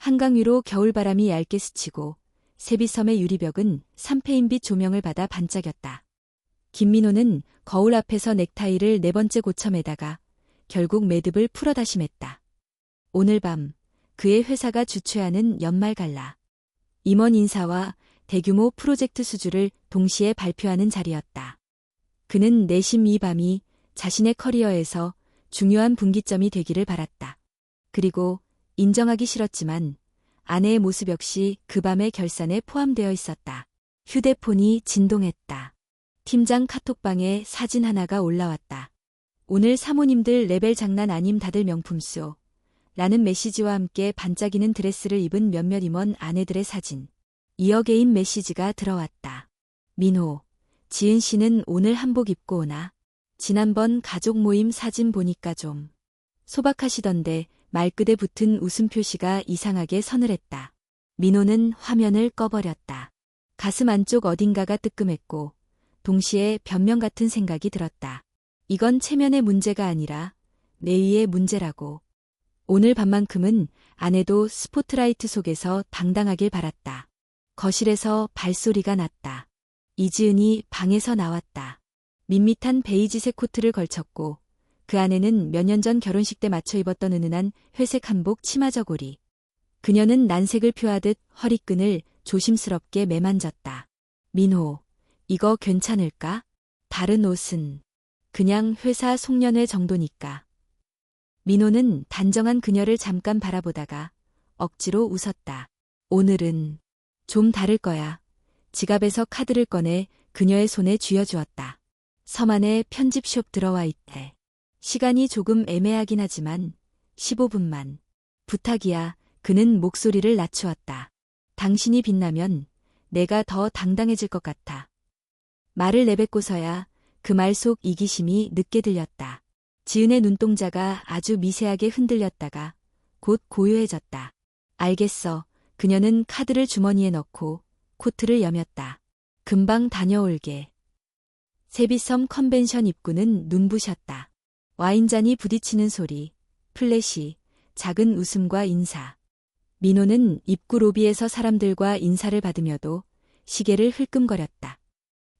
한강 위로 겨울바람이 얇게 스치고 세비섬의 유리벽은 삼페인빛 조명을 받아 반짝였다. 김민호는 거울 앞에서 넥타이를 네 번째 고쳐 매다가 결국 매듭을 풀어 다시 맸다. 오늘 밤 그의 회사가 주최하는 연말 갈라. 임원 인사와 대규모 프로젝트 수주를 동시에 발표하는 자리였다. 그는 내심 이 밤이 자신의 커리어에서 중요한 분기점이 되기를 바랐다. 그리고 인정하기 싫었지만 아내의 모습 역시 그 밤의 결산에 포함되어 있었다. 휴대폰이 진동했다. 팀장 카톡방에 사진 하나가 올라왔다. 오늘 사모님들 레벨 장난 아님 다들 명품쇼. 라는 메시지와 함께 반짝이는 드레스를 입은 몇몇 임원 아내들의 사진. 이어 개인 메시지가 들어왔다. 민호, 지은 씨는 오늘 한복 입고 오나? 지난번 가족 모임 사진 보니까 좀 소박하시던데 말끝에 붙은 웃음 표시가 이상하게 서늘했다. 민호는 화면을 꺼버렸다. 가슴 안쪽 어딘가가 뜨끔했고 동시에 변명 같은 생각이 들었다. 이건 체면의 문제가 아니라 내위의 문제라고. 오늘 밤만큼은 아내도 스포트라이트 속에서 당당하길 바랐다. 거실에서 발소리가 났다. 이지은이 방에서 나왔다. 밋밋한 베이지색 코트를 걸쳤고 그 안에는 몇 년 전 결혼식 때 맞춰 입었던 은은한 회색 한복 치마 저고리. 그녀는 난색을 표하듯 허리끈을 조심스럽게 매만졌다. 민호, 이거 괜찮을까? 다른 옷은 그냥 회사 송년회 정도니까. 민호는 단정한 그녀를 잠깐 바라보다가 억지로 웃었다. 오늘은 좀 다를 거야. 지갑에서 카드를 꺼내 그녀의 손에 쥐어주었다. 서만의 편집숍 들어와 있대. 시간이 조금 애매하긴 하지만 15분만. 부탁이야. 그는 목소리를 낮추었다. 당신이 빛나면 내가 더 당당해질 것 같아. 말을 내뱉고서야 그 말 속 이기심이 늦게 들렸다. 지은의 눈동자가 아주 미세하게 흔들렸다가 곧 고요해졌다. 알겠어. 그녀는 카드를 주머니에 넣고 코트를 여몄다. 금방 다녀올게. 세비섬 컨벤션 입구는 눈부셨다. 와인잔이 부딪히는 소리, 플래시, 작은 웃음과 인사. 민호는 입구 로비에서 사람들과 인사를 받으며도 시계를 흘끔거렸다.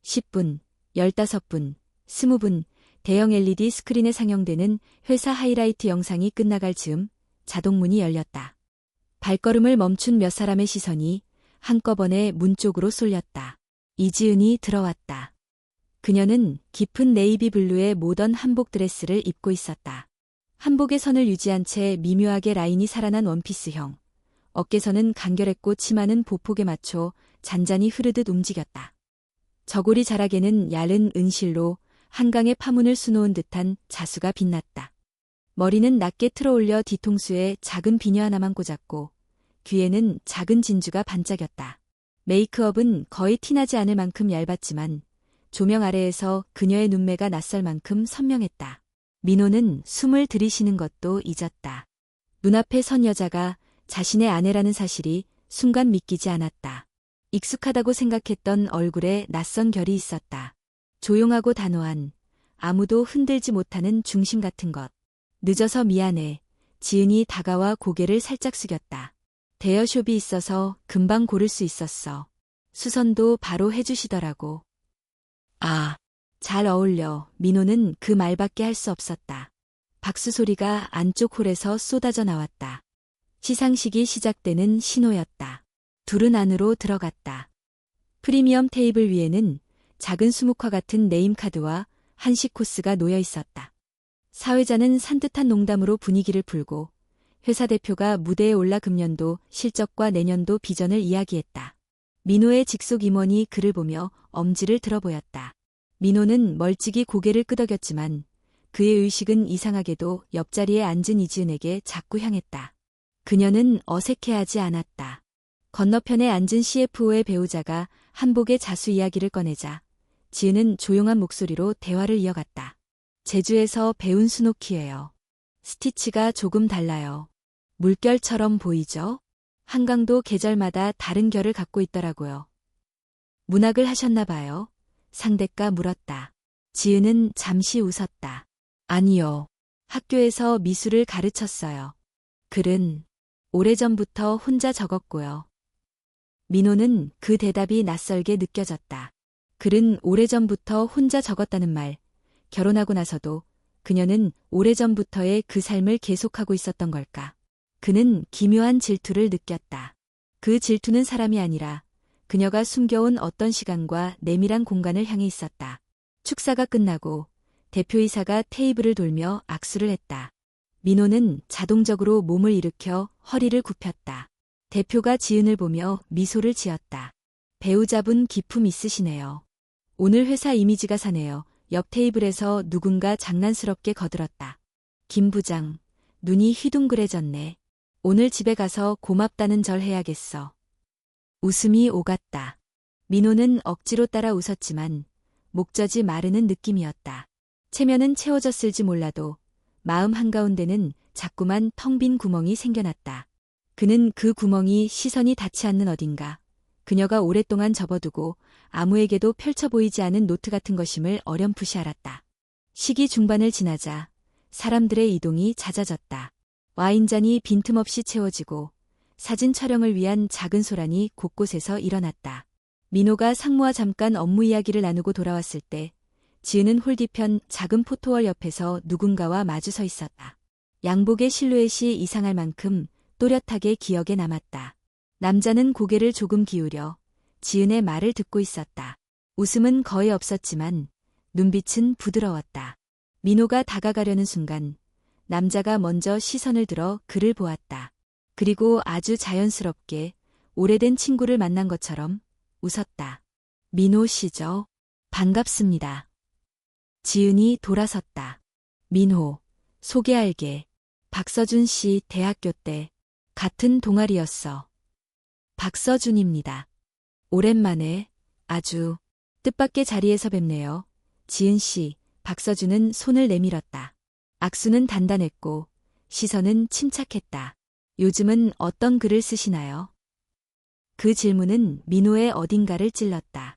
10분, 15분, 20분, 대형 LED 스크린에 상영되는 회사 하이라이트 영상이 끝나갈 즈음 자동문이 열렸다. 발걸음을 멈춘 몇 사람의 시선이 한꺼번에 문 쪽으로 쏠렸다. 이지은이 들어왔다. 그녀는 깊은 네이비 블루의 모던 한복 드레스를 입고 있었다. 한복의 선을 유지한 채 미묘하게 라인이 살아난 원피스형. 어깨선은 간결했고 치마는 보폭에 맞춰 잔잔히 흐르듯 움직였다. 저고리 자락에는 얇은 은실로 한강의 파문을 수놓은 듯한 자수가 빛났다. 머리는 낮게 틀어올려 뒤통수에 작은 비녀 하나만 꽂았고 귀에는 작은 진주가 반짝였다. 메이크업은 거의 티나지 않을 만큼 얇았지만 조명 아래에서 그녀의 눈매가 낯설 만큼 선명했다. 민호는 숨을 들이쉬는 것도 잊었다. 눈앞에 선 여자가 자신의 아내라는 사실이 순간 믿기지 않았다. 익숙하다고 생각했던 얼굴에 낯선 결이 있었다. 조용하고 단호한, 아무도 흔들지 못하는 중심 같은 것. 늦어서 미안해. 지은이 다가와 고개를 살짝 숙였다. 대여숍이 있어서 금방 고를 수 있었어. 수선도 바로 해주시더라고. 아, 잘 어울려. 민호는 그 말밖에 할 수 없었다. 박수 소리가 안쪽 홀에서 쏟아져 나왔다. 시상식이 시작되는 신호였다. 둘은 안으로 들어갔다. 프리미엄 테이블 위에는 작은 수묵화 같은 네임카드와 한식 코스가 놓여 있었다. 사회자는 산뜻한 농담으로 분위기를 풀고 회사 대표가 무대에 올라 금년도 실적과 내년도 비전을 이야기했다. 민호의 직속 임원이 그를 보며 엄지를 들어 보였다. 민호는 멀찍이 고개를 끄덕였지만 그의 의식은 이상하게도 옆자리에 앉은 이지은에게 자꾸 향했다. 그녀는 어색해하지 않았다. 건너편에 앉은 CFO의 배우자가 한복의 자수 이야기를 꺼내자 지은은 조용한 목소리로 대화를 이어갔다. 제주에서 배운 스노키예요. 스티치가 조금 달라요. 물결처럼 보이죠? 한강도 계절마다 다른 결을 갖고 있더라고요. 문학을 하셨나 봐요. 상대가 물었다. 지은은 잠시 웃었다. 아니요. 학교에서 미술을 가르쳤어요. 글은 오래전부터 혼자 적었고요. 민호는 그 대답이 낯설게 느껴졌다. 글은 오래전부터 혼자 적었다는 말, 결혼하고 나서도 그녀는 오래전부터의 그 삶을 계속하고 있었던 걸까? 그는 기묘한 질투를 느꼈다. 그 질투는 사람이 아니라 그녀가 숨겨온 어떤 시간과 내밀한 공간을 향해 있었다. 축사가 끝나고 대표이사가 테이블을 돌며 악수를 했다. 민호는 자동적으로 몸을 일으켜 허리를 굽혔다. 대표가 지은을 보며 미소를 지었다. 배우자분 기품 있으시네요. 오늘 회사 이미지가 사네요. 옆 테이블에서 누군가 장난스럽게 거들었다. 김 부장, 눈이 휘둥그레졌네. 오늘 집에 가서 고맙다는 절 해야겠어. 웃음이 오갔다. 민호는 억지로 따라 웃었지만 목젖이 마르는 느낌이었다. 체면은 채워졌을지 몰라도 마음 한가운데는 자꾸만 텅 빈 구멍이 생겨났다. 그는 그 구멍이 시선이 닿지 않는 어딘가, 그녀가 오랫동안 접어두고 아무에게도 펼쳐 보이지 않은 노트 같은 것임을 어렴풋이 알았다. 시기 중반을 지나자 사람들의 이동이 잦아졌다. 와인잔이 빈틈없이 채워지고 사진 촬영을 위한 작은 소란이 곳곳에서 일어났다. 민호가 상무와 잠깐 업무 이야기를 나누고 돌아왔을 때 지은은 홀 뒤편 작은 포토월 옆에서 누군가와 마주 서 있었다. 양복의 실루엣이 이상할 만큼 또렷하게 기억에 남았다. 남자는 고개를 조금 기울여 지은의 말을 듣고 있었다. 웃음은 거의 없었지만 눈빛은 부드러웠다. 민호가 다가가려는 순간 남자가 먼저 시선을 들어 그를 보았다. 그리고 아주 자연스럽게 오래된 친구를 만난 것처럼 웃었다. 민호 씨죠? 반갑습니다. 지은이 돌아섰다. 민호, 소개할게. 박서준 씨 대학교 때 같은 동아리였어. 박서준입니다. 오랜만에 아주 뜻밖의 자리에서 뵙네요. 지은 씨, 박서준은 손을 내밀었다. 악수는 단단했고 시선은 침착했다. 요즘은 어떤 글을 쓰시나요? 그 질문은 민호의 어딘가를 찔렀다.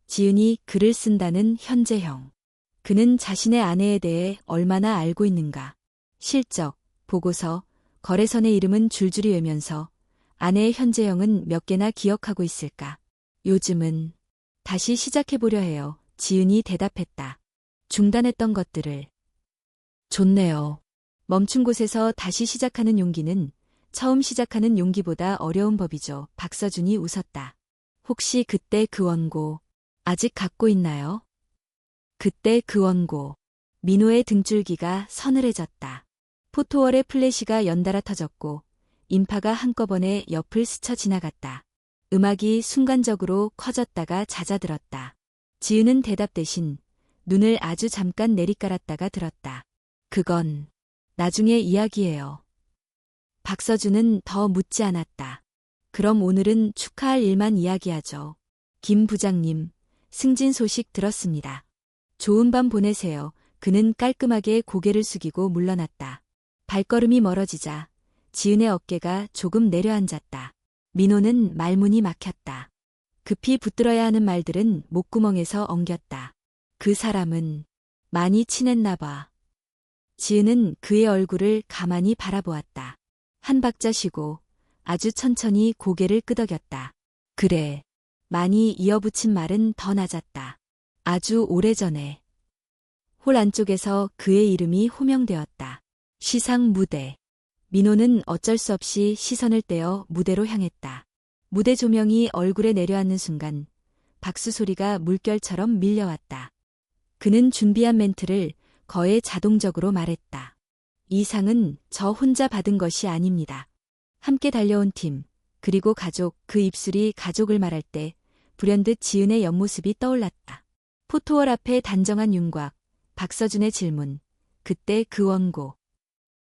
지은이 글을 쓴다는 현재형. 그는 자신의 아내에 대해 얼마나 알고 있는가. 실적, 보고서, 거래선의 이름은 줄줄이 외면서 아내의 현재형은 몇 개나 기억하고 있을까. 요즘은 다시 시작해보려 해요. 지은이 대답했다. 중단했던 것들을. 좋네요. 멈춘 곳에서 다시 시작하는 용기는 처음 시작하는 용기보다 어려운 법이죠. 박서준이 웃었다. 혹시 그때 그 원고 아직 갖고 있나요? 그때 그 원고. 민호의 등줄기가 서늘해졌다. 포토월의 플래시가 연달아 터졌고 인파가 한꺼번에 옆을 스쳐 지나갔다. 음악이 순간적으로 커졌다가 잦아들었다. 지은은 대답 대신 눈을 아주 잠깐 내리깔았다가 들었다. 그건 나중에 이야기예요. 박서준은 더 묻지 않았다. 그럼 오늘은 축하할 일만 이야기하죠. 김 부장님, 승진 소식 들었습니다. 좋은 밤 보내세요. 그는 깔끔하게 고개를 숙이고 물러났다. 발걸음이 멀어지자 지은의 어깨가 조금 내려앉았다. 민호는 말문이 막혔다. 급히 붙들어야 하는 말들은 목구멍에서 엉겼다. 그 사람은 많이 친했나 봐. 지은은 그의 얼굴을 가만히 바라보았다. 한 박자 쉬고 아주 천천히 고개를 끄덕였다. 그래. 많이 이어붙인 말은 더 낮았다. 아주 오래전에. 홀 안쪽에서 그의 이름이 호명되었다. 시상 무대. 민호는 어쩔 수 없이 시선을 떼어 무대로 향했다. 무대 조명이 얼굴에 내려앉는 순간 박수 소리가 물결처럼 밀려왔다. 그는 준비한 멘트를 거의 자동적으로 말했다. 이 상은 저 혼자 받은 것이 아닙니다. 함께 달려온 팀, 그리고 가족, 그 입술이 가족을 말할 때 불현듯 지은의 옆모습이 떠올랐다. 포토월 앞에 단정한 윤곽, 박서준의 질문, 그때 그 원고.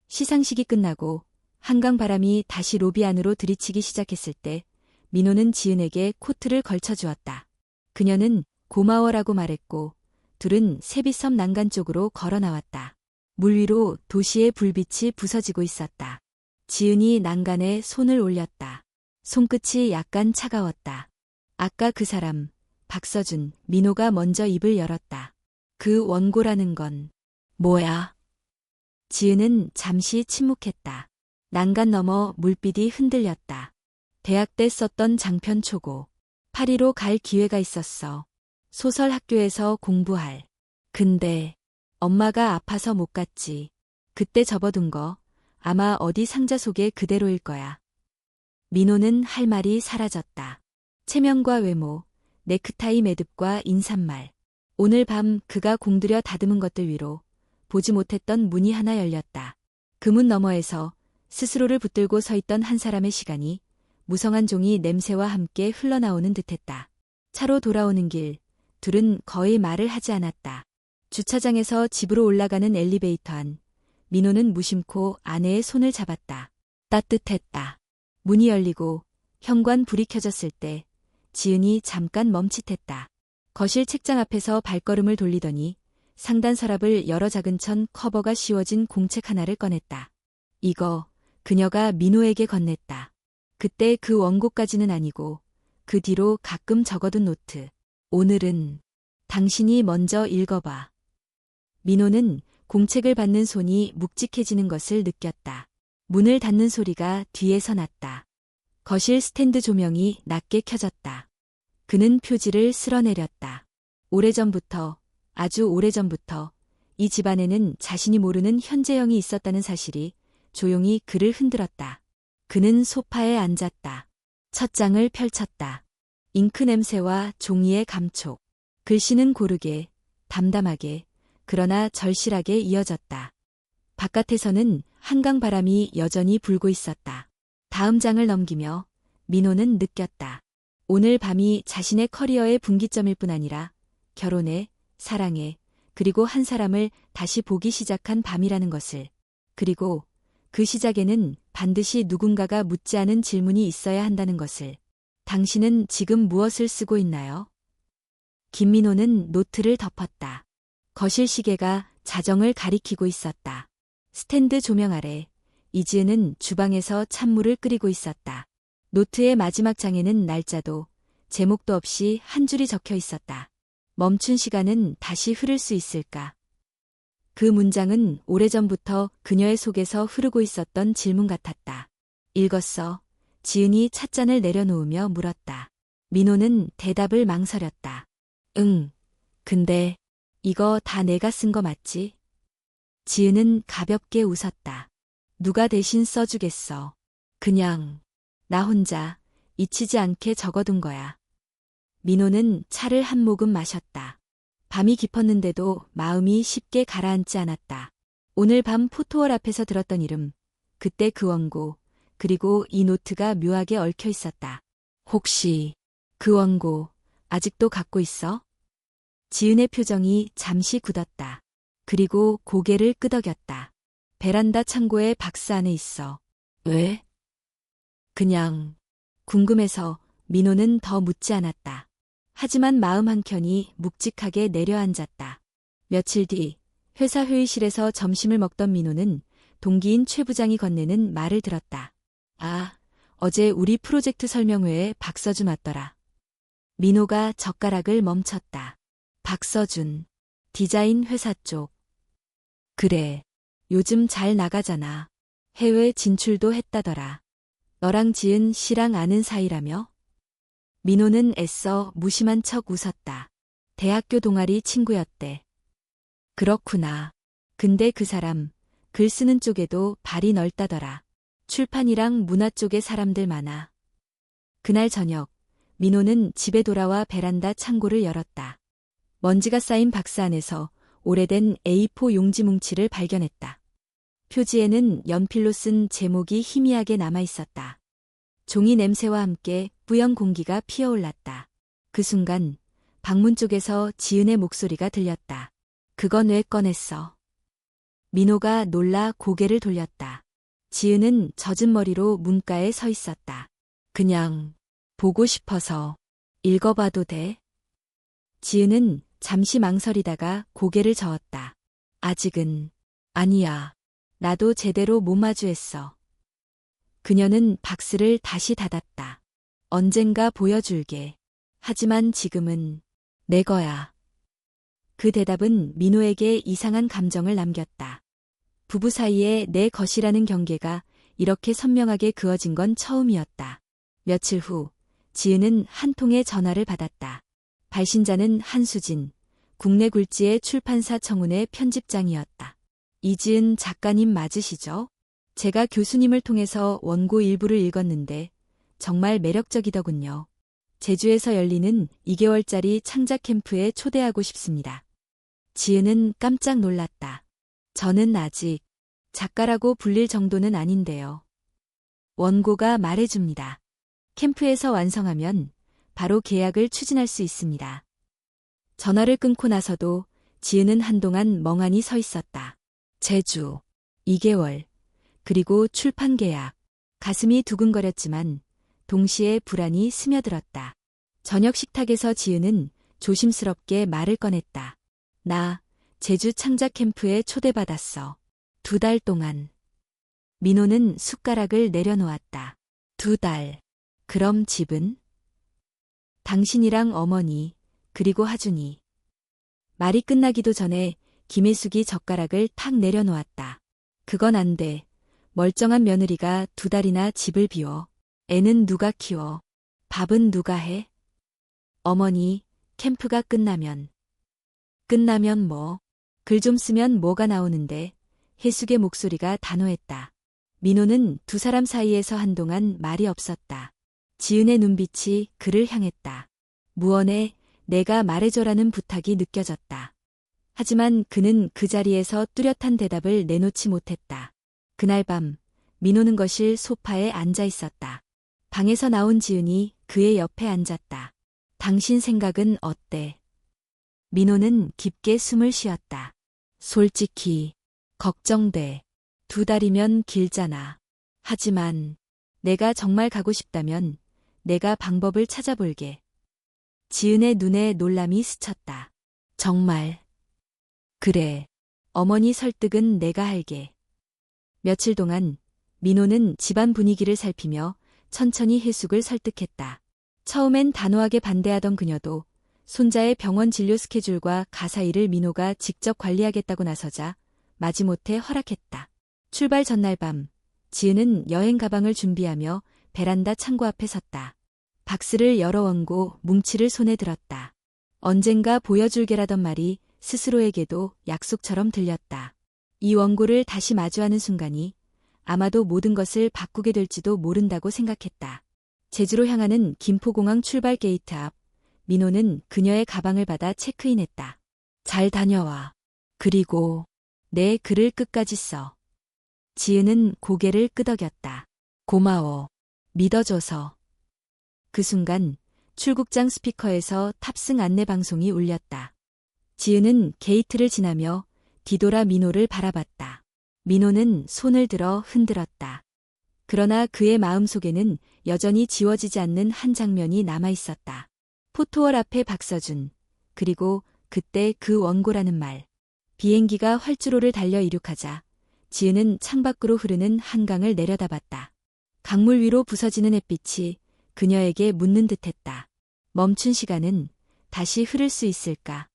시상식이 끝나고 한강 바람이 다시 로비 안으로 들이치기 시작했을 때 민호는 지은에게 코트를 걸쳐주었다. 그녀는 고마워라고 말했고 둘은 세비섬 난간 쪽으로 걸어 나왔다. 물 위로 도시의 불빛이 부서지고 있었다. 지은이 난간에 손을 올렸다. 손끝이 약간 차가웠다. 아까 그 사람, 박서준, 민호가 먼저 입을 열었다. 그 원고라는 건 뭐야? 지은은 잠시 침묵했다. 난간 너머 물빛이 흔들렸다. 대학 때 썼던 장편 초고. 파리로 갈 기회가 있었어. 소설 학교에서 공부할. 근데 엄마가 아파서 못 갔지. 그때 접어둔 거 아마 어디 상자 속에 그대로일 거야. 민호는 할 말이 사라졌다. 체면과 외모, 넥타이 매듭과 인사말. 오늘 밤 그가 공들여 다듬은 것들 위로 보지 못했던 문이 하나 열렸다. 그 문 너머에서 스스로를 붙들고 서 있던 한 사람의 시간이 무성한 종이 냄새와 함께 흘러나오는 듯했다. 차로 돌아오는 길, 둘은 거의 말을 하지 않았다. 주차장에서 집으로 올라가는 엘리베이터 안, 민호는 무심코 아내의 손을 잡았다. 따뜻했다. 문이 열리고 현관 불이 켜졌을 때 지은이 잠깐 멈칫했다. 거실 책장 앞에서 발걸음을 돌리더니 상단 서랍을 열어 작은 천 커버가 씌워진 공책 하나를 꺼냈다. 이거 그녀가 민호에게 건넸다. 그때 그 원고까지는 아니고 그 뒤로 가끔 적어둔 노트. 오늘은 당신이 먼저 읽어봐. 민호는 공책을 받는 손이 묵직해지는 것을 느꼈다. 문을 닫는 소리가 뒤에서 났다. 거실 스탠드 조명이 낮게 켜졌다. 그는 표지를 쓸어내렸다. 오래전부터, 아주 오래전부터 이 집안에는 자신이 모르는 현재형이 있었다는 사실이 조용히 그를 흔들었다. 그는 소파에 앉았다. 첫 장을 펼쳤다. 잉크 냄새와 종이의 감촉. 글씨는 고르게, 담담하게, 그러나 절실하게 이어졌다. 바깥에서는 한강 바람이 여전히 불고 있었다. 다음 장을 넘기며 민호는 느꼈다. 오늘 밤이 자신의 커리어의 분기점일 뿐 아니라 결혼에, 사랑에, 그리고 한 사람을 다시 보기 시작한 밤이라는 것을. 그리고 그 시작에는 반드시 누군가가 묻지 않은 질문이 있어야 한다는 것을. 당신은 지금 무엇을 쓰고 있나요? 김민호는 노트를 덮었다. 거실 시계가 자정을 가리키고 있었다. 스탠드 조명 아래 이지은은 주방에서 찬물을 끓이고 있었다. 노트의 마지막 장에는 날짜도 제목도 없이 한 줄이 적혀 있었다. 멈춘 시간은 다시 흐를 수 있을까? 그 문장은 오래전부터 그녀의 속에서 흐르고 있었던 질문 같았다. 읽었어. 지은이 찻잔을 내려놓으며 물었다. 민호는 대답을 망설였다. 응. 근데 이거 다 내가 쓴 거 맞지? 지은은 가볍게 웃었다. 누가 대신 써주겠어. 그냥 나 혼자 잊히지 않게 적어둔 거야. 민호는 차를 한 모금 마셨다. 밤이 깊었는데도 마음이 쉽게 가라앉지 않았다. 오늘 밤 포토월 앞에서 들었던 이름, 그때 그 원고, 그리고 이 노트가 묘하게 얽혀 있었다. 혹시 그 원고 아직도 갖고 있어? 지은의 표정이 잠시 굳었다. 그리고 고개를 끄덕였다. 베란다 창고에 박스 안에 있어. 왜? 그냥 궁금해서. 민호는 더 묻지 않았다. 하지만 마음 한켠이 묵직하게 내려앉았다. 며칠 뒤 회사 회의실에서 점심을 먹던 민호는 동기인 최 부장이 건네는 말을 들었다. 아, 어제 우리 프로젝트 설명회에 박서준 왔더라. 민호가 젓가락을 멈췄다. 박서준, 디자인 회사 쪽. 그래, 요즘 잘 나가잖아. 해외 진출도 했다더라. 너랑 지은 씨랑 아는 사이라며? 민호는 애써 무심한 척 웃었다. 대학교 동아리 친구였대. 그렇구나. 근데 그 사람, 글 쓰는 쪽에도 발이 넓다더라. 출판이랑 문화 쪽에 사람들 많아. 그날 저녁, 민호는 집에 돌아와 베란다 창고를 열었다. 먼지가 쌓인 박스 안에서 오래된 A4 용지 뭉치를 발견했다. 표지에는 연필로 쓴 제목이 희미하게 남아있었다. 종이 냄새와 함께 뿌연 공기가 피어올랐다. 그 순간 방문 쪽에서 지은의 목소리가 들렸다. 그건 왜 꺼냈어? 민호가 놀라 고개를 돌렸다. 지은은 젖은 머리로 문가에 서 있었다. 그냥 보고 싶어서. 읽어봐도 돼? 지은은 잠시 망설이다가 고개를 저었다. 아직은. 아니야. 나도 제대로 못 마주했어. 그녀는 박스를 다시 닫았다. 언젠가 보여줄게. 하지만 지금은 내 거야. 그 대답은 민호에게 이상한 감정을 남겼다. 부부 사이에 내 것이라는 경계가 이렇게 선명하게 그어진 건 처음이었다. 며칠 후 지은은 한 통의 전화를 받았다. 발신자는 한수진, 국내 굴지의 출판사 청운의 편집장이었다. 이지은 작가님 맞으시죠? 제가 교수님을 통해서 원고 일부를 읽었는데 정말 매력적이더군요. 제주에서 열리는 2개월짜리 창작 캠프에 초대하고 싶습니다. 지은은 깜짝 놀랐다. 저는 아직 작가라고 불릴 정도는 아닌데요. 원고가 말해줍니다. 캠프에서 완성하면 바로 계약을 추진할 수 있습니다. 전화를 끊고 나서도 지은은 한동안 멍하니 서 있었다. 제주, 2개월, 그리고 출판 계약. 가슴이 두근거렸지만 동시에 불안이 스며들었다. 저녁 식탁에서 지은은 조심스럽게 말을 꺼냈다. 나 제주 창작 캠프에 초대받았어. 2달 동안. 민호는 숟가락을 내려놓았다. 2달. 그럼 집은? 당신이랑 어머니, 그리고 하준이. 말이 끝나기도 전에 김혜숙이 젓가락을 탁 내려놓았다. 그건 안 돼. 멀쩡한 며느리가 2달이나 집을 비워. 애는 누가 키워? 밥은 누가 해? 어머니, 캠프가 끝나면. 끝나면 뭐? 글 좀 쓰면 뭐가 나오는데. 혜숙의 목소리가 단호했다. 민호는 두 사람 사이에서 한동안 말이 없었다. 지은의 눈빛이 그를 향했다. 무언에 내가 말해줘라는 부탁이 느껴졌다. 하지만 그는 그 자리에서 뚜렷한 대답을 내놓지 못했다. 그날 밤 민호는 거실 소파에 앉아 있었다. 방에서 나온 지은이 그의 옆에 앉았다. 당신 생각은 어때? 민호는 깊게 숨을 쉬었다. 솔직히 걱정돼. 2달이면 길잖아. 하지만 내가 정말 가고 싶다면 내가 방법을 찾아볼게. 지은의 눈에 놀람이 스쳤다. 정말. 그래. 어머니 설득은 내가 할게. 며칠 동안 민호는 집안 분위기를 살피며 천천히 혜숙을 설득했다. 처음엔 단호하게 반대하던 그녀도 손자의 병원 진료 스케줄과 가사 일을 민호가 직접 관리하겠다고 나서자 마지못해 허락했다. 출발 전날 밤, 지은은 여행 가방을 준비하며 베란다 창고 앞에 섰다. 박스를 열어 원고, 뭉치를 손에 들었다. 언젠가 보여줄게라던 말이 스스로에게도 약속처럼 들렸다. 이 원고를 다시 마주하는 순간이 아마도 모든 것을 바꾸게 될지도 모른다고 생각했다. 제주로 향하는 김포공항 출발 게이트 앞, 민호는 그녀의 가방을 받아 체크인했다. 잘 다녀와. 그리고 내 글을 끝까지 써. 지은은 고개를 끄덕였다. 고마워. 믿어줘서. 그 순간 출국장 스피커에서 탑승 안내 방송이 울렸다. 지은은 게이트를 지나며 뒤돌아 민호를 바라봤다. 민호는 손을 들어 흔들었다. 그러나 그의 마음속에는 여전히 지워지지 않는 한 장면이 남아있었다. 포토월 앞에 박서준, 그리고 그때 그 원고라는 말. 비행기가 활주로를 달려 이륙하자 지은은 창밖으로 흐르는 한강을 내려다봤다. 강물 위로 부서지는 햇빛이 그녀에게 묻는 듯했다. 멈춘 시간은 다시 흐를 수 있을까?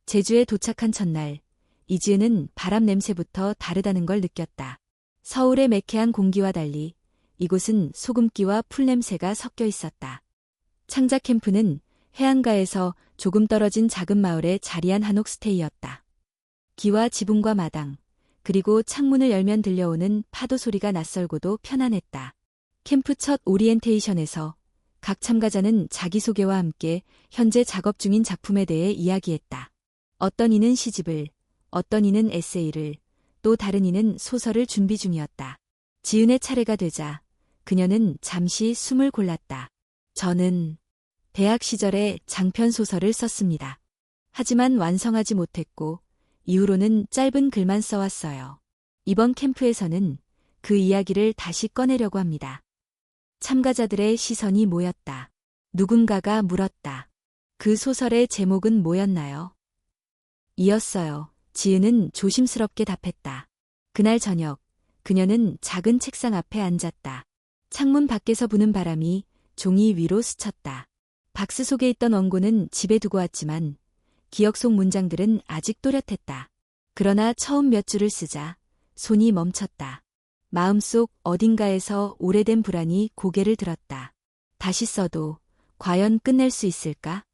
제주에 도착한 첫날, 이지은은 바람 냄새부터 다르다는 걸 느꼈다. 서울의 매캐한 공기와 달리 이곳은 소금기와 풀냄새가 섞여 있었다. 창작 캠프는 해안가에서 조금 떨어진 작은 마을에 자리한 한옥스테이였다. 기와 지붕과 마당, 그리고 창문을 열면 들려오는 파도 소리가 낯설고도 편안했다. 캠프 첫 오리엔테이션에서 각 참가자는 자기소개와 함께 현재 작업 중인 작품에 대해 이야기했다. 어떤 이는 시집을, 어떤 이는 에세이를, 또 다른 이는 소설을 준비 중이었다. 지은의 차례가 되자 그녀는 잠시 숨을 골랐다. 저는 대학 시절에 장편 소설을 썼습니다. 하지만 완성하지 못했고 이후로는 짧은 글만 써왔어요. 이번 캠프에서는 그 이야기를 다시 꺼내려고 합니다. 참가자들의 시선이 모였다. 누군가가 물었다. 그 소설의 제목은 뭐였나요? 이었어요. 지은은 조심스럽게 답했다. 그날 저녁, 그녀는 작은 책상 앞에 앉았다. 창문 밖에서 부는 바람이 종이 위로 스쳤다. 박스 속에 있던 원고는 집에 두고 왔지만 기억 속 문장들은 아직 또렷했다. 그러나 처음 몇 줄을 쓰자 손이 멈췄다. 마음속 어딘가에서 오래된 불안이 고개를 들었다. 다시 써도 과연 끝낼 수 있을까?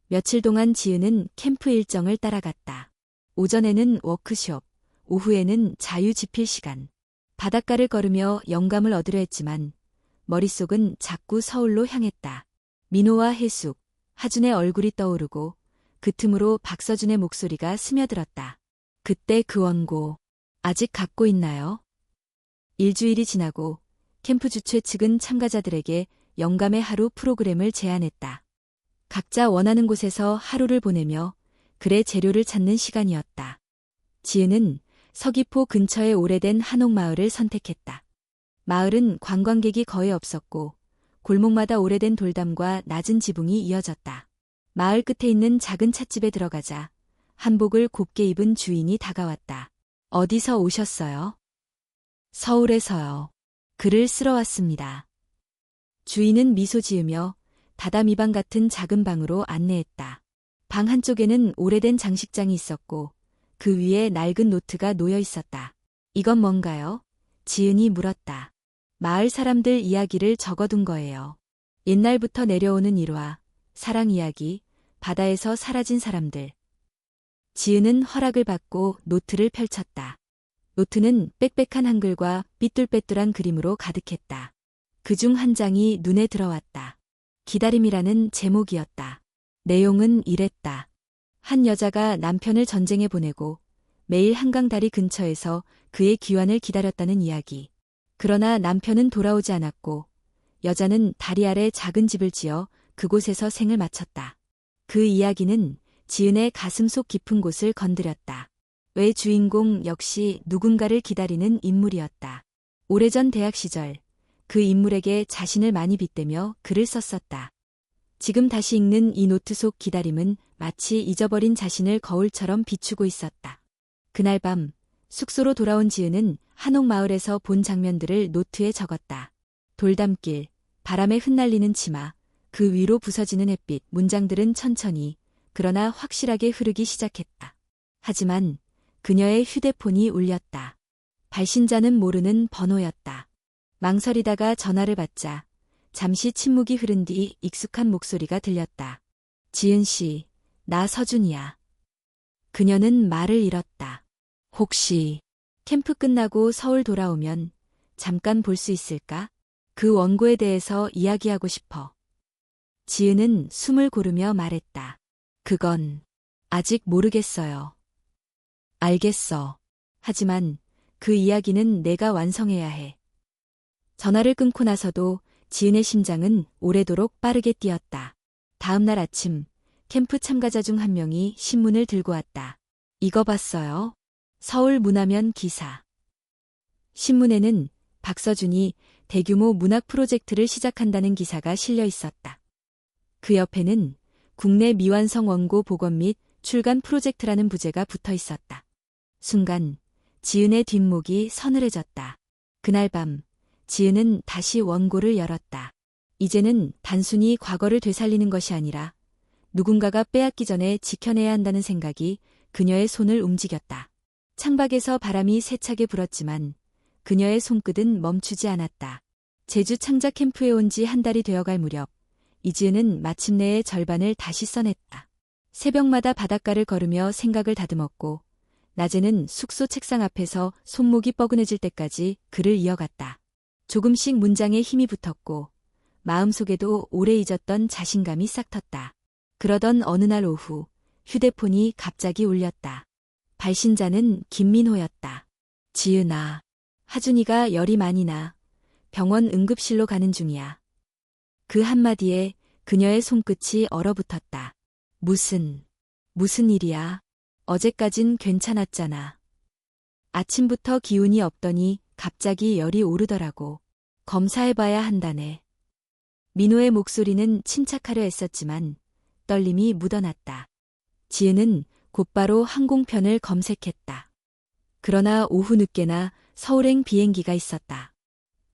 며칠 동안 지은은 캠프 일정을 따라갔다. 오전에는 워크숍, 오후에는 자유집필 시간. 바닷가를 걸으며 영감을 얻으려 했지만 머릿속은 자꾸 서울로 향했다. 민호와 해숙, 하준의 얼굴이 떠오르고 그 틈으로 박서준의 목소리가 스며들었다. 그때 그 원고 아직 갖고 있나요? 일주일이 지나고 캠프 주최 측은 참가자들에게 영감의 하루 프로그램을 제안했다. 각자 원하는 곳에서 하루를 보내며 글의 재료를 찾는 시간이었다. 지은은 서귀포 근처의 오래된 한옥마을을 선택했다. 마을은 관광객이 거의 없었고 골목마다 오래된 돌담과 낮은 지붕이 이어졌다. 마을 끝에 있는 작은 찻집에 들어가자 한복을 곱게 입은 주인이 다가왔다. 어디서 오셨어요? 서울에서요. 글을 쓰러 왔습니다. 주인은 미소 지으며 다다미방 같은 작은 방으로 안내했다. 방 한쪽에는 오래된 장식장이 있었고 그 위에 낡은 노트가 놓여 있었다. 이건 뭔가요? 지은이 물었다. 마을 사람들 이야기를 적어둔 거예요. 옛날부터 내려오는 일화, 사랑 이야기, 바다에서 사라진 사람들. 지은은 허락을 받고 노트를 펼쳤다. 노트는 빽빽한 한글과 삐뚤빼뚤한 그림으로 가득했다. 그중 한 장이 눈에 들어왔다. 기다림이라는 제목이었다. 내용은 이랬다. 한 여자가 남편을 전쟁에 보내고 매일 한강다리 근처에서 그의 귀환을 기다렸다는 이야기. 그러나 남편은 돌아오지 않았고 여자는 다리 아래 작은 집을 지어 그곳에서 생을 마쳤다. 그 이야기는 지은의 가슴속 깊은 곳을 건드렸다. 왜 주인공 역시 누군가를 기다리는 인물이었다. 오래전 대학 시절 그 인물에게 자신을 많이 빗대며 글을 썼었다. 지금 다시 읽는 이 노트 속 기다림은 마치 잊어버린 자신을 거울처럼 비추고 있었다. 그날 밤 숙소로 돌아온 지은은 한옥마을에서 본 장면들을 노트에 적었다. 돌담길, 바람에 흩날리는 치마, 그 위로 부서지는 햇빛, 문장들은 천천히 그러나 확실하게 흐르기 시작했다. 하지만 그녀의 휴대폰이 울렸다. 발신자는 모르는 번호였다. 망설이다가 전화를 받자 잠시 침묵이 흐른 뒤 익숙한 목소리가 들렸다. 지은 씨, 나 서준이야. 그녀는 말을 잃었다. 혹시 캠프 끝나고 서울 돌아오면 잠깐 볼 수 있을까? 그 원고에 대해서 이야기하고 싶어. 지은은 숨을 고르며 말했다. 그건 아직 모르겠어요. 알겠어. 하지만 그 이야기는 내가 완성해야 해. 전화를 끊고 나서도 지은의 심장은 오래도록 빠르게 뛰었다. 다음 날 아침 캠프 참가자 중 한 명이 신문을 들고 왔다. 이거 봤어요? 서울 문화면 기사. 신문에는 박서준이 대규모 문학 프로젝트를 시작한다는 기사가 실려 있었다. 그 옆에는 국내 미완성 원고 복원 및 출간 프로젝트라는 부제가 붙어 있었다. 순간 지은의 뒷목이 서늘해졌다. 그날 밤 지은은 다시 원고를 열었다. 이제는 단순히 과거를 되살리는 것이 아니라 누군가가 빼앗기 전에 지켜내야 한다는 생각이 그녀의 손을 움직였다. 창밖에서 바람이 세차게 불었지만 그녀의 손끝은 멈추지 않았다. 제주 창작 캠프에 온 지 한 달이 되어갈 무렵 이지은은 마침내의 절반을 다시 써냈다. 새벽마다 바닷가를 걸으며 생각을 다듬었고 낮에는 숙소 책상 앞에서 손목이 뻐근해질 때까지 글을 이어갔다. 조금씩 문장에 힘이 붙었고 마음속에도 오래 잊었던 자신감이 싹 텄다. 그러던 어느 날 오후 휴대폰이 갑자기 울렸다. 발신자는 김민호였다. 지은아, 하준이가 열이 많이 나 병원 응급실로 가는 중이야. 그 한마디에 그녀의 손끝이 얼어붙었다. 무슨 일이야? 어제까진 괜찮았잖아. 아침부터 기운이 없더니 갑자기 열이 오르더라고. 검사해봐야 한다네. 민호의 목소리는 침착하려 애썼지만 떨림이 묻어났다. 지은은 곧바로 항공편을 검색했다. 그러나 오후 늦게나 서울행 비행기가 있었다.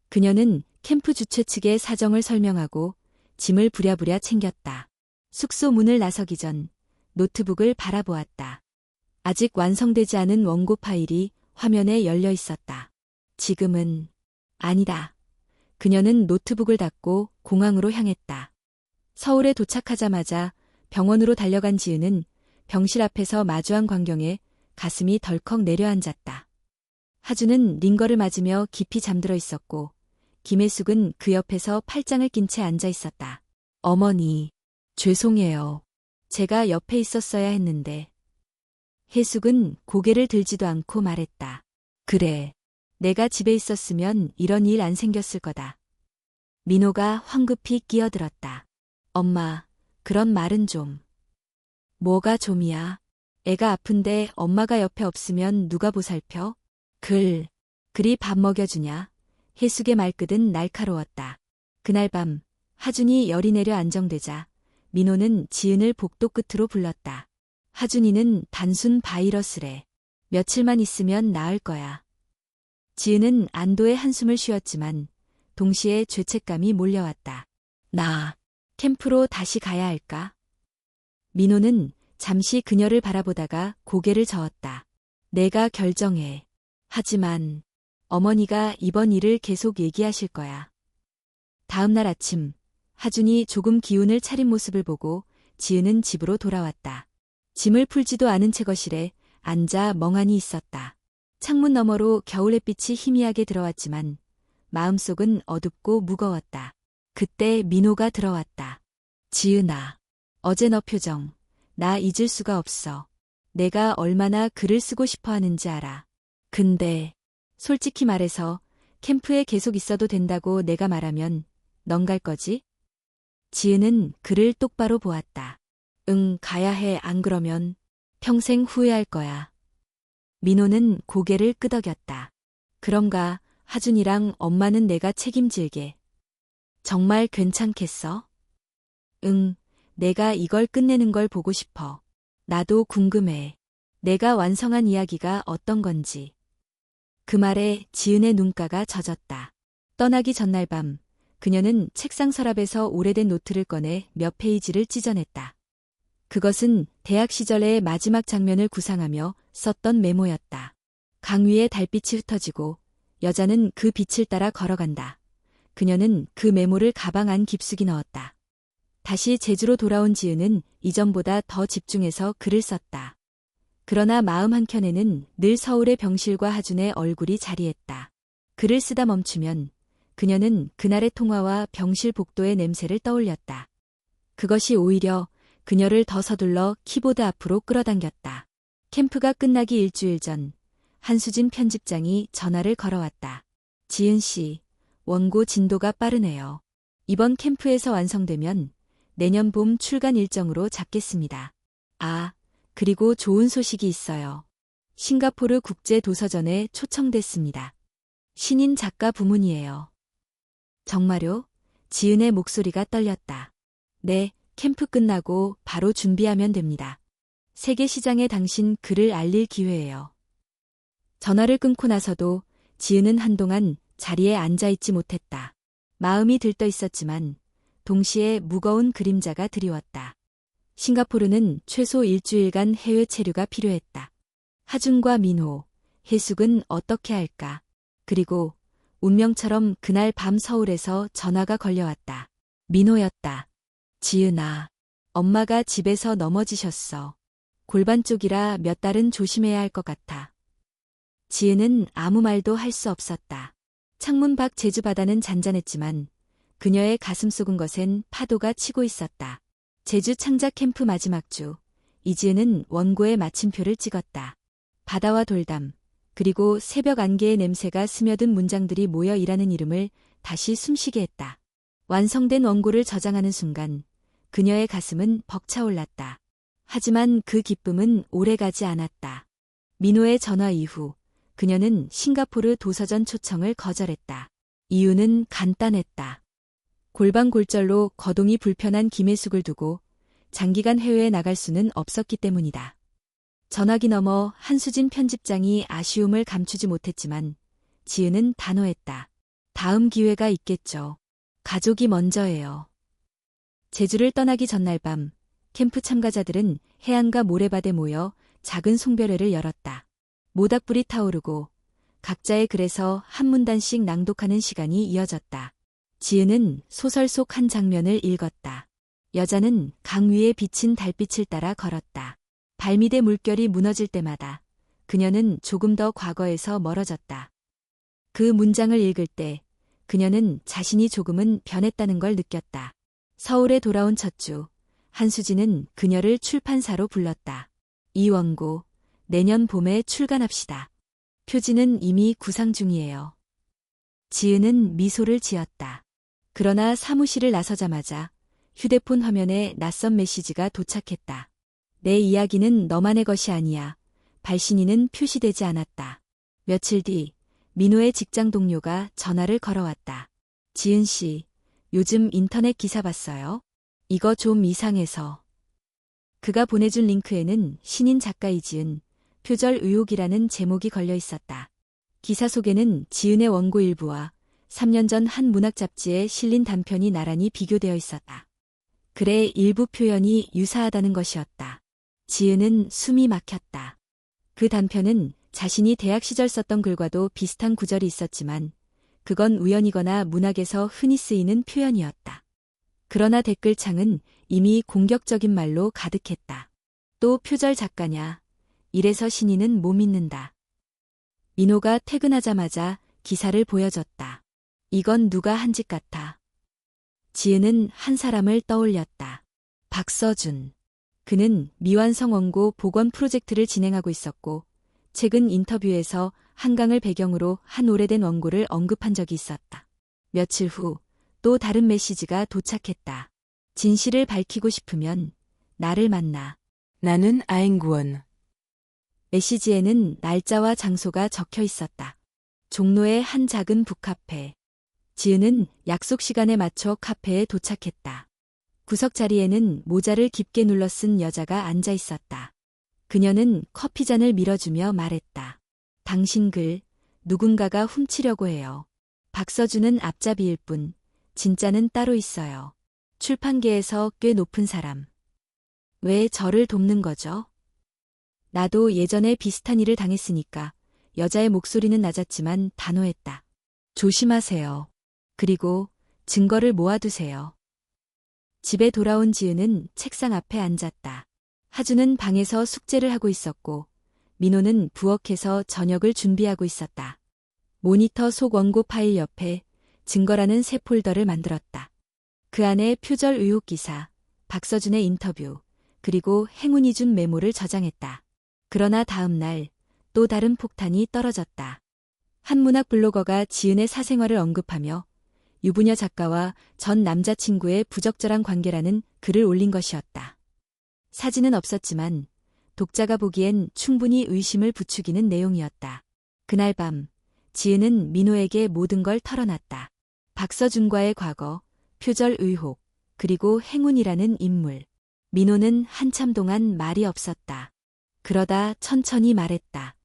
그녀는 캠프 주최 측에 사정을 설명하고 짐을 부랴부랴 챙겼다. 숙소 문을 나서기 전 노트북을 바라보았다. 아직 완성되지 않은 원고 파일이 화면에 열려 있었다. 지금은 아니다. 그녀는 노트북을 닫고 공항으로 향했다. 서울에 도착하자마자 병원으로 달려간 지은은 병실 앞에서 마주한 광경에 가슴이 덜컥 내려앉았다. 하준은 링거를 맞으며 깊이 잠들어 있었고 김혜숙은 그 옆에서 팔짱을 낀 채 앉아 있었다. 어머니, 죄송해요. 제가 옆에 있었어야 했는데. 혜숙은 고개를 들지도 않고 말했다. 그래. 내가 집에 있었으면 이런 일 안 생겼을 거다. 민호가 황급히 끼어들었다. 엄마, 그런 말은 좀. 뭐가 좀이야? 애가 아픈데 엄마가 옆에 없으면 누가 보살펴? 그리 밥 먹여주냐? 혜숙의 말끝은 날카로웠다. 그날 밤 하준이 열이 내려 안정되자 민호는 지은을 복도 끝으로 불렀다. 하준이는 단순 바이러스래. 며칠만 있으면 나을 거야. 지은은 안도의 한숨을 쉬었지만 동시에 죄책감이 몰려왔다. 나 캠프로 다시 가야 할까? 민호는 잠시 그녀를 바라보다가 고개를 저었다. 내가 결정해. 하지만 어머니가 이번 일을 계속 얘기하실 거야. 다음 날 아침 하준이 조금 기운을 차린 모습을 보고 지은은 집으로 돌아왔다. 짐을 풀지도 않은 채 거실에 앉아 멍하니 있었다. 창문 너머로 겨울 햇빛이 희미하게 들어왔지만 마음속은 어둡고 무거웠다. 그때 민호가 들어왔다. 지은아, 어제 너 표정, 나 잊을 수가 없어. 내가 얼마나 글을 쓰고 싶어 하는지 알아. 근데 솔직히 말해서 캠프에 계속 있어도 된다고 내가 말하면 넌 갈 거지? 지은은 그를 똑바로 보았다. 응, 가야 해. 안 그러면 평생 후회할 거야. 민호는 고개를 끄덕였다. 그런가, 하준이랑 엄마는 내가 책임질게. 정말 괜찮겠어? 응, 내가 이걸 끝내는 걸 보고 싶어. 나도 궁금해. 내가 완성한 이야기가 어떤 건지. 그 말에 지은의 눈가가 젖었다. 떠나기 전날 밤, 그녀는 책상 서랍에서 오래된 노트를 꺼내 몇 페이지를 찢어냈다. 그것은 대학 시절의 마지막 장면을 구상하며 썼던 메모였다. 강 위에 달빛이 흩어지고 여자는 그 빛을 따라 걸어간다. 그녀는 그 메모를 가방 안 깊숙이 넣었다. 다시 제주로 돌아온 지은은 이전보다 더 집중해서 글을 썼다. 그러나 마음 한켠에는 늘 서울의 병실과 하준의 얼굴이 자리했다. 글을 쓰다 멈추면 그녀는 그날의 통화와 병실 복도의 냄새를 떠올렸다. 그것이 오히려 그녀를 더 서둘러 키보드 앞으로 끌어당겼다. 캠프가 끝나기 일주일 전 한수진 편집장이 전화를 걸어왔다. 지은 씨, 원고 진도가 빠르네요. 이번 캠프에서 완성되면 내년 봄 출간 일정으로 잡겠습니다. 아, 그리고 좋은 소식이 있어요. 싱가포르 국제도서전에 초청됐습니다. 신인 작가 부문이에요. 정말요? 지은의 목소리가 떨렸다. 네, 캠프 끝나고 바로 준비하면 됩니다. 세계 시장에 당신 글을 알릴 기회예요. 전화를 끊고 나서도 지은은 한동안 자리에 앉아있지 못했다. 마음이 들떠 있었지만 동시에 무거운 그림자가 드리웠다. 싱가포르는 최소 일주일간 해외 체류가 필요했다. 하준과 민호, 혜숙은 어떻게 할까? 그리고 운명처럼 그날 밤 서울에서 전화가 걸려왔다. 민호였다. 지은아, 엄마가 집에서 넘어지셨어. 골반 쪽이라 몇 달은 조심해야 할 것 같아. 지은은 아무 말도 할 수 없었다. 창문 밖 제주 바다는 잔잔했지만 그녀의 가슴 속은 것엔 파도가 치고 있었다. 제주 창작 캠프 마지막 주, 이지은은 원고에 마침표를 찍었다. 바다와 돌담, 그리고 새벽 안개의 냄새가 스며든 문장들이 모여 일하는 이름을 다시 숨쉬게 했다. 완성된 원고를 저장하는 순간 그녀의 가슴은 벅차올랐다. 하지만 그 기쁨은 오래가지 않았다. 민호의 전화 이후 그녀는 싱가포르 도서전 초청을 거절했다. 이유는 간단했다. 골반골절로 거동이 불편한 김혜숙을 두고 장기간 해외에 나갈 수는 없었기 때문이다. 전화기 너머 한수진 편집장이 아쉬움을 감추지 못했지만 지은은 단호했다. 다음 기회가 있겠죠. 가족이 먼저예요. 제주를 떠나기 전날 밤 캠프 참가자들은 해안가 모래밭에 모여 작은 송별회를 열었다. 모닥불이 타오르고 각자의 글에서 한 문단씩 낭독하는 시간이 이어졌다. 지은은 소설 속 한 장면을 읽었다. 여자는 강 위에 비친 달빛을 따라 걸었다. 발밑의 물결이 무너질 때마다 그녀는 조금 더 과거에서 멀어졌다. 그 문장을 읽을 때 그녀는 자신이 조금은 변했다는 걸 느꼈다. 서울에 돌아온 첫 주, 한수진은 그녀를 출판사로 불렀다. 이 원고, 내년 봄에 출간합시다. 표지는 이미 구상 중이에요. 지은은 미소를 지었다. 그러나 사무실을 나서자마자 휴대폰 화면에 낯선 메시지가 도착했다. 내 이야기는 너만의 것이 아니야. 발신인은 표시되지 않았다. 며칠 뒤 민호의 직장 동료가 전화를 걸어왔다. 지은 씨, 요즘 인터넷 기사 봤어요? 이거 좀 이상해서. 그가 보내준 링크에는 신인 작가 이지은, 표절 의혹이라는 제목이 걸려 있었다. 기사 속에는 지은의 원고 일부와 3년 전 한 문학 잡지에 실린 단편이 나란히 비교되어 있었다. 글의 일부 표현이 유사하다는 것이었다. 지은은 숨이 막혔다. 그 단편은 자신이 대학 시절 썼던 글과도 비슷한 구절이 있었지만 그건 우연이거나 문학에서 흔히 쓰이는 표현이었다. 그러나 댓글창은 이미 공격적인 말로 가득했다. 또 표절 작가냐. 이래서 신인은 못 믿는다. 민호가 퇴근하자마자 기사를 보여줬다. 이건 누가 한 짓 같아. 지은은 한 사람을 떠올렸다. 박서준. 그는 미완성 원고 복원 프로젝트를 진행하고 있었고 최근 인터뷰에서 한강을 배경으로 한 오래된 원고를 언급한 적이 있었다. 며칠 후 또 다른 메시지가 도착했다. 진실을 밝히고 싶으면 나를 만나. 나는 아행구원. 메시지에는 날짜와 장소가 적혀 있었다. 종로의 한 작은 북카페. 지은은 약속 시간에 맞춰 카페에 도착했다. 구석 자리에는 모자를 깊게 눌러 쓴 여자가 앉아 있었다. 그녀는 커피잔을 밀어주며 말했다. 당신 글, 누군가가 훔치려고 해요. 박서준은 앞잡이일 뿐, 진짜는 따로 있어요. 출판계에서 꽤 높은 사람. 왜 저를 돕는 거죠? 나도 예전에 비슷한 일을 당했으니까 여자의 목소리는 낮았지만 단호했다. 조심하세요. 그리고 증거를 모아두세요. 집에 돌아온 지은은 책상 앞에 앉았다. 하주는 방에서 숙제를 하고 있었고 민호는 부엌에서 저녁을 준비하고 있었다. 모니터 속 원고 파일 옆에 증거라는 새 폴더를 만들었다. 그 안에 표절 의혹 기사, 박서준의 인터뷰, 그리고 행운이 준 메모를 저장했다. 그러나 다음 날 또 다른 폭탄이 떨어졌다. 한 문학 블로거가 지은의 사생활을 언급하며 유부녀 작가와 전 남자친구의 부적절한 관계라는 글을 올린 것이었다. 사진은 없었지만 독자가 보기엔 충분히 의심을 부추기는 내용이었다. 그날 밤 지은은 민호에게 모든 걸 털어놨다. 박서준과의 과거, 표절 의혹, 그리고 행운이라는 인물. 민호는 한참 동안 말이 없었다. 그러다 천천히 말했다.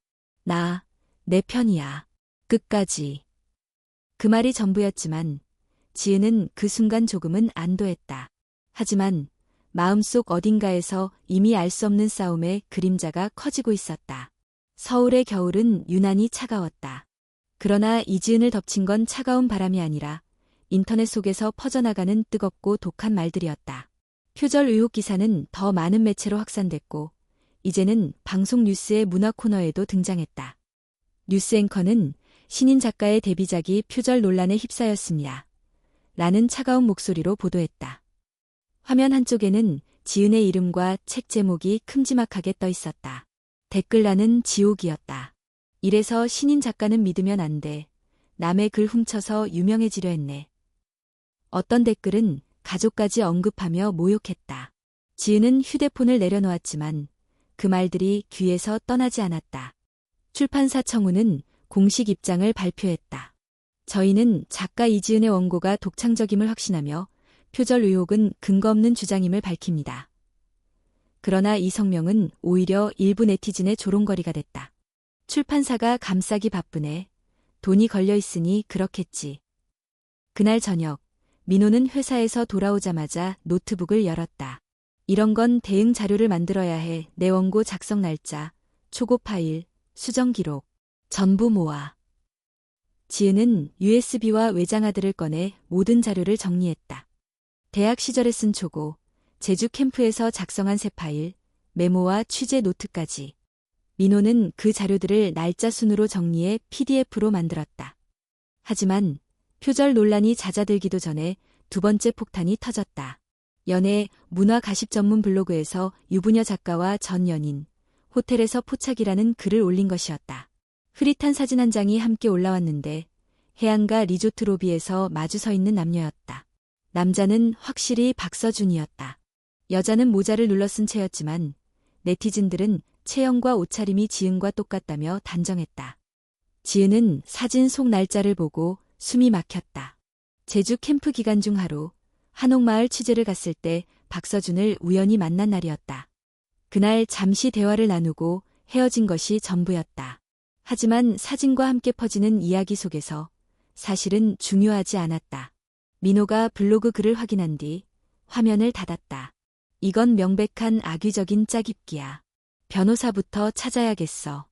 내 편이야. 끝까지. 그 말이 전부였지만 지은은 그 순간 조금은 안도했다. 하지만 마음속 어딘가에서 이미 알 수 없는 싸움의 그림자가 커지고 있었다. 서울의 겨울은 유난히 차가웠다. 그러나 이지은을 덮친 건 차가운 바람이 아니라 인터넷 속에서 퍼져나가는 뜨겁고 독한 말들이었다. 표절 의혹 기사는 더 많은 매체로 확산됐고 이제는 방송 뉴스의 문화 코너에도 등장했다. 뉴스 앵커는 신인 작가의 데뷔작이 표절 논란에 휩싸였습니다. 라는 차가운 목소리로 보도했다. 화면 한쪽에는 지은의 이름과 책 제목이 큼지막하게 떠 있었다. 댓글란은 지옥이었다. 이래서 신인 작가는 믿으면 안 돼. 남의 글 훔쳐서 유명해지려 했네. 어떤 댓글은 가족까지 언급하며 모욕했다. 지은은 휴대폰을 내려놓았지만 그 말들이 귀에서 떠나지 않았다. 출판사 청우는 공식 입장을 발표했다. 저희는 작가 이지은의 원고가 독창적임을 확신하며 표절 의혹은 근거 없는 주장임을 밝힙니다. 그러나 이 성명은 오히려 일부 네티즌의 조롱거리가 됐다. 출판사가 감싸기 바쁘네. 돈이 걸려 있으니 그렇겠지. 그날 저녁, 민호는 회사에서 돌아오자마자 노트북을 열었다. 이런 건 대응 자료를 만들어야 해. 내 원고 작성 날짜, 초고 파일, 수정 기록, 전부 모아. 지은은 USB와 외장하드를 꺼내 모든 자료를 정리했다. 대학 시절에 쓴 초고, 제주 캠프에서 작성한 새 파일, 메모와 취재 노트까지. 민호는 그 자료들을 날짜 순으로 정리해 PDF로 만들었다. 하지만 표절 논란이 잦아들기도 전에 두 번째 폭탄이 터졌다. 연예, 문화 가십 전문 블로그에서 유부녀 작가와 전 연인, 호텔에서 포착이라는 글을 올린 것이었다. 흐릿한 사진 한 장이 함께 올라왔는데 해안가 리조트 로비에서 마주 서 있는 남녀였다. 남자는 확실히 박서준이었다. 여자는 모자를 눌러 쓴 채였지만 네티즌들은 체형과 옷차림이 지은과 똑같다며 단정했다. 지은은 사진 속 날짜를 보고 숨이 막혔다. 제주 캠프 기간 중 하루, 한옥마을 취재를 갔을 때 박서준을 우연히 만난 날이었다. 그날 잠시 대화를 나누고 헤어진 것이 전부였다. 하지만 사진과 함께 퍼지는 이야기 속에서 사실은 중요하지 않았다. 민호가 블로그 글을 확인한 뒤 화면을 닫았다. 이건 명백한 악의적인 짜깁기야. 변호사부터 찾아야겠어.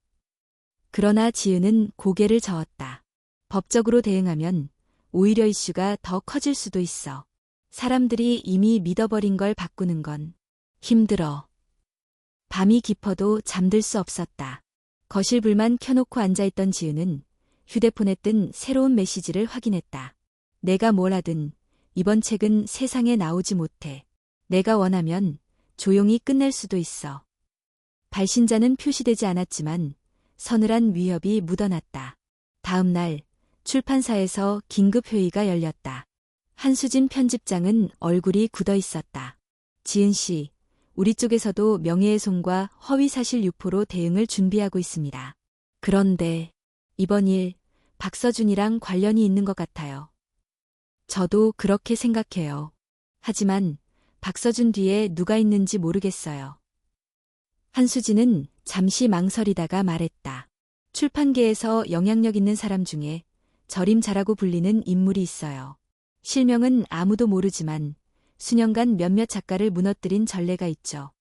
그러나 지은은 고개를 저었다. 법적으로 대응하면 오히려 이슈가 더 커질 수도 있어. 사람들이 이미 믿어버린 걸 바꾸는 건 힘들어. 밤이 깊어도 잠들 수 없었다. 거실 불만 켜놓고 앉아있던 지은은 휴대폰에 뜬 새로운 메시지를 확인했다. 내가 뭘 하든 이번 책은 세상에 나오지 못해. 내가 원하면 조용히 끝낼 수도 있어. 발신자는 표시되지 않았지만 서늘한 위협이 묻어났다. 다음 날 출판사에서 긴급 회의가 열렸다. 한수진 편집장은 얼굴이 굳어 있었다. 지은 씨, 우리 쪽에서도 명예훼손과 허위사실 유포로 대응을 준비하고 있습니다. 그런데 이번 일 박서준이랑 관련이 있는 것 같아요. 저도 그렇게 생각해요. 하지만 박서준 뒤에 누가 있는지 모르겠어요. 한수진은 잠시 망설이다가 말했다. 출판계에서 영향력 있는 사람 중에 절임자라고 불리는 인물이 있어요. 실명은 아무도 모르지만 수년간 몇몇 작가를 무너뜨린 전례가 있죠.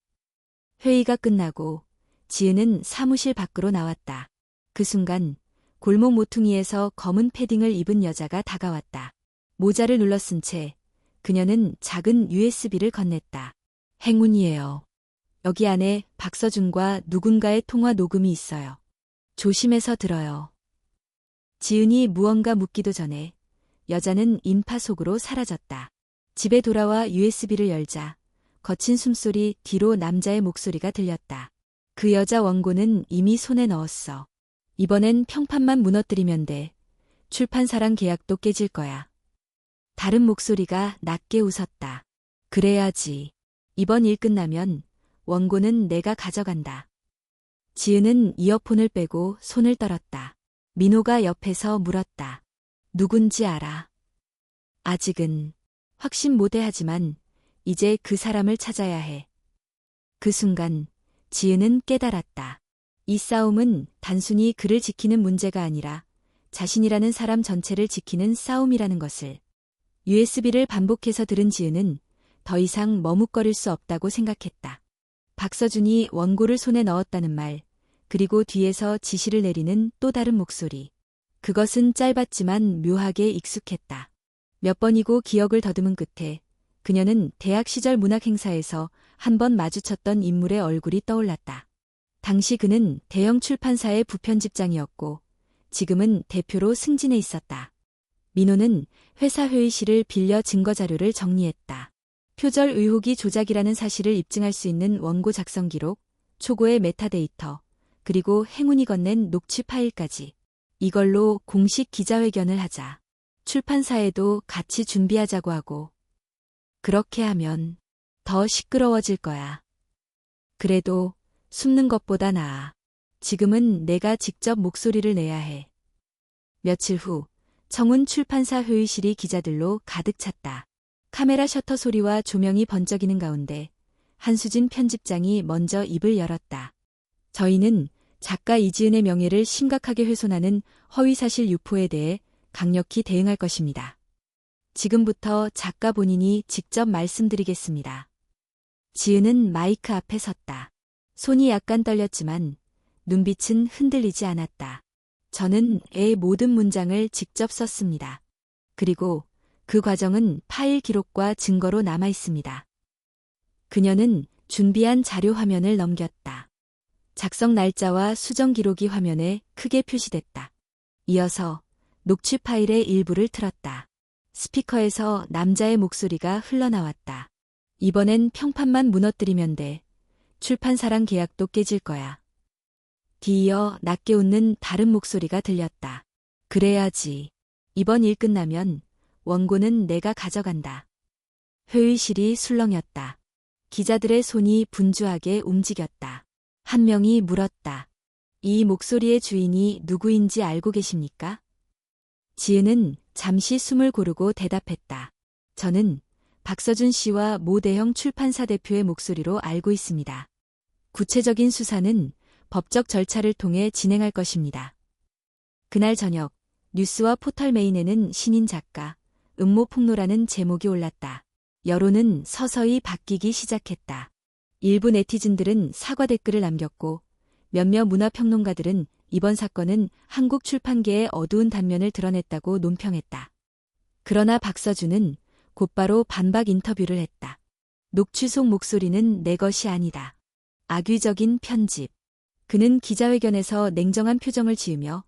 회의가 끝나고 지은은 사무실 밖으로 나왔다. 그 순간 골목 모퉁이에서 검은 패딩을 입은 여자가 다가왔다. 모자를 눌러 쓴 채 그녀는 작은 USB를 건넸다. 행운이에요. 여기 안에 박서준과 누군가의 통화 녹음이 있어요. 조심해서 들어요. 지은이 무언가 묻기도 전에 여자는 인파 속으로 사라졌다. 집에 돌아와 USB를 열자 거친 숨소리 뒤로 남자의 목소리가 들렸다. 그 여자 원고는 이미 손에 넣었어. 이번엔 평판만 무너뜨리면 돼. 출판사랑 계약도 깨질 거야. 다른 목소리가 낮게 웃었다. 그래야지. 이번 일 끝나면 원고는 내가 가져간다. 지은은 이어폰을 빼고 손을 떨었다. 민호가 옆에서 물었다. 누군지 알아? 아직은 확신 못해 하지만 이제 그 사람을 찾아야 해. 그 순간 지은은 깨달았다. 이 싸움은 단순히 그를 지키는 문제가 아니라 자신이라는 사람 전체를 지키는 싸움이라는 것을. USB를 반복해서 들은 지은은 더 이상 머뭇거릴 수 없다고 생각했다. 박서준이 원고를 손에 넣었다는 말, 그리고 뒤에서 지시를 내리는 또 다른 목소리. 그것은 짧았지만 묘하게 익숙했다. 몇 번이고 기억을 더듬은 끝에 그녀는 대학 시절 문학 행사에서 한 번 마주쳤던 인물의 얼굴이 떠올랐다. 당시 그는 대형 출판사의 부편집장이었고 지금은 대표로 승진해 있었다. 민호는 회사 회의실을 빌려 증거자료를 정리했다. 표절 의혹이 조작이라는 사실을 입증할 수 있는 원고 작성 기록, 초고의 메타데이터, 그리고 행운이 건넨 녹취 파일까지. 이걸로 공식 기자회견을 하자. 출판사에도 같이 준비하자고 하고. 그렇게 하면 더 시끄러워질 거야. 그래도 숨는 것보다 나아. 지금은 내가 직접 목소리를 내야 해. 며칠 후 청운 출판사 회의실이 기자들로 가득 찼다. 카메라 셔터 소리와 조명이 번쩍이는 가운데 한수진 편집장이 먼저 입을 열었다. 저희는 작가 이지은의 명예를 심각하게 훼손하는 허위사실 유포에 대해 강력히 대응할 것입니다. 지금부터 작가 본인이 직접 말씀드리겠습니다. 지은은 마이크 앞에 섰다. 손이 약간 떨렸지만 눈빛은 흔들리지 않았다. 저는 의 모든 문장을 직접 썼습니다. 그리고 그 과정은 파일 기록과 증거로 남아 있습니다. 그녀는 준비한 자료 화면을 넘겼다. 작성 날짜와 수정 기록이 화면에 크게 표시됐다. 이어서 녹취 파일의 일부를 틀었다. 스피커에서 남자의 목소리가 흘러나왔다. 이번엔 평판만 무너뜨리면 돼. 출판사랑 계약도 깨질 거야. 뒤이어 낮게 웃는 다른 목소리가 들렸다. 그래야지. 이번 일 끝나면 원고는 내가 가져간다. 회의실이 술렁였다. 기자들의 손이 분주하게 움직였다. 한 명이 물었다. 이 목소리의 주인이 누구인지 알고 계십니까? 지은은 잠시 숨을 고르고 대답했다. 저는 박서준 씨와 모 대형 출판사 대표의 목소리로 알고 있습니다. 구체적인 수사는 법적 절차를 통해 진행할 것입니다. 그날 저녁 뉴스와 포털 메인에는 신인 작가, 음모폭로라는 제목이 올랐다. 여론은 서서히 바뀌기 시작했다. 일부 네티즌들은 사과 댓글을 남겼고 몇몇 문화평론가들은 이번 사건은 한국 출판계의 어두운 단면을 드러냈다고 논평했다. 그러나 박서준은 곧바로 반박 인터뷰를 했다. 녹취 속 목소리는 내 것이 아니다. 악의적인 편집. 그는 기자회견에서 냉정한 표정을 지으며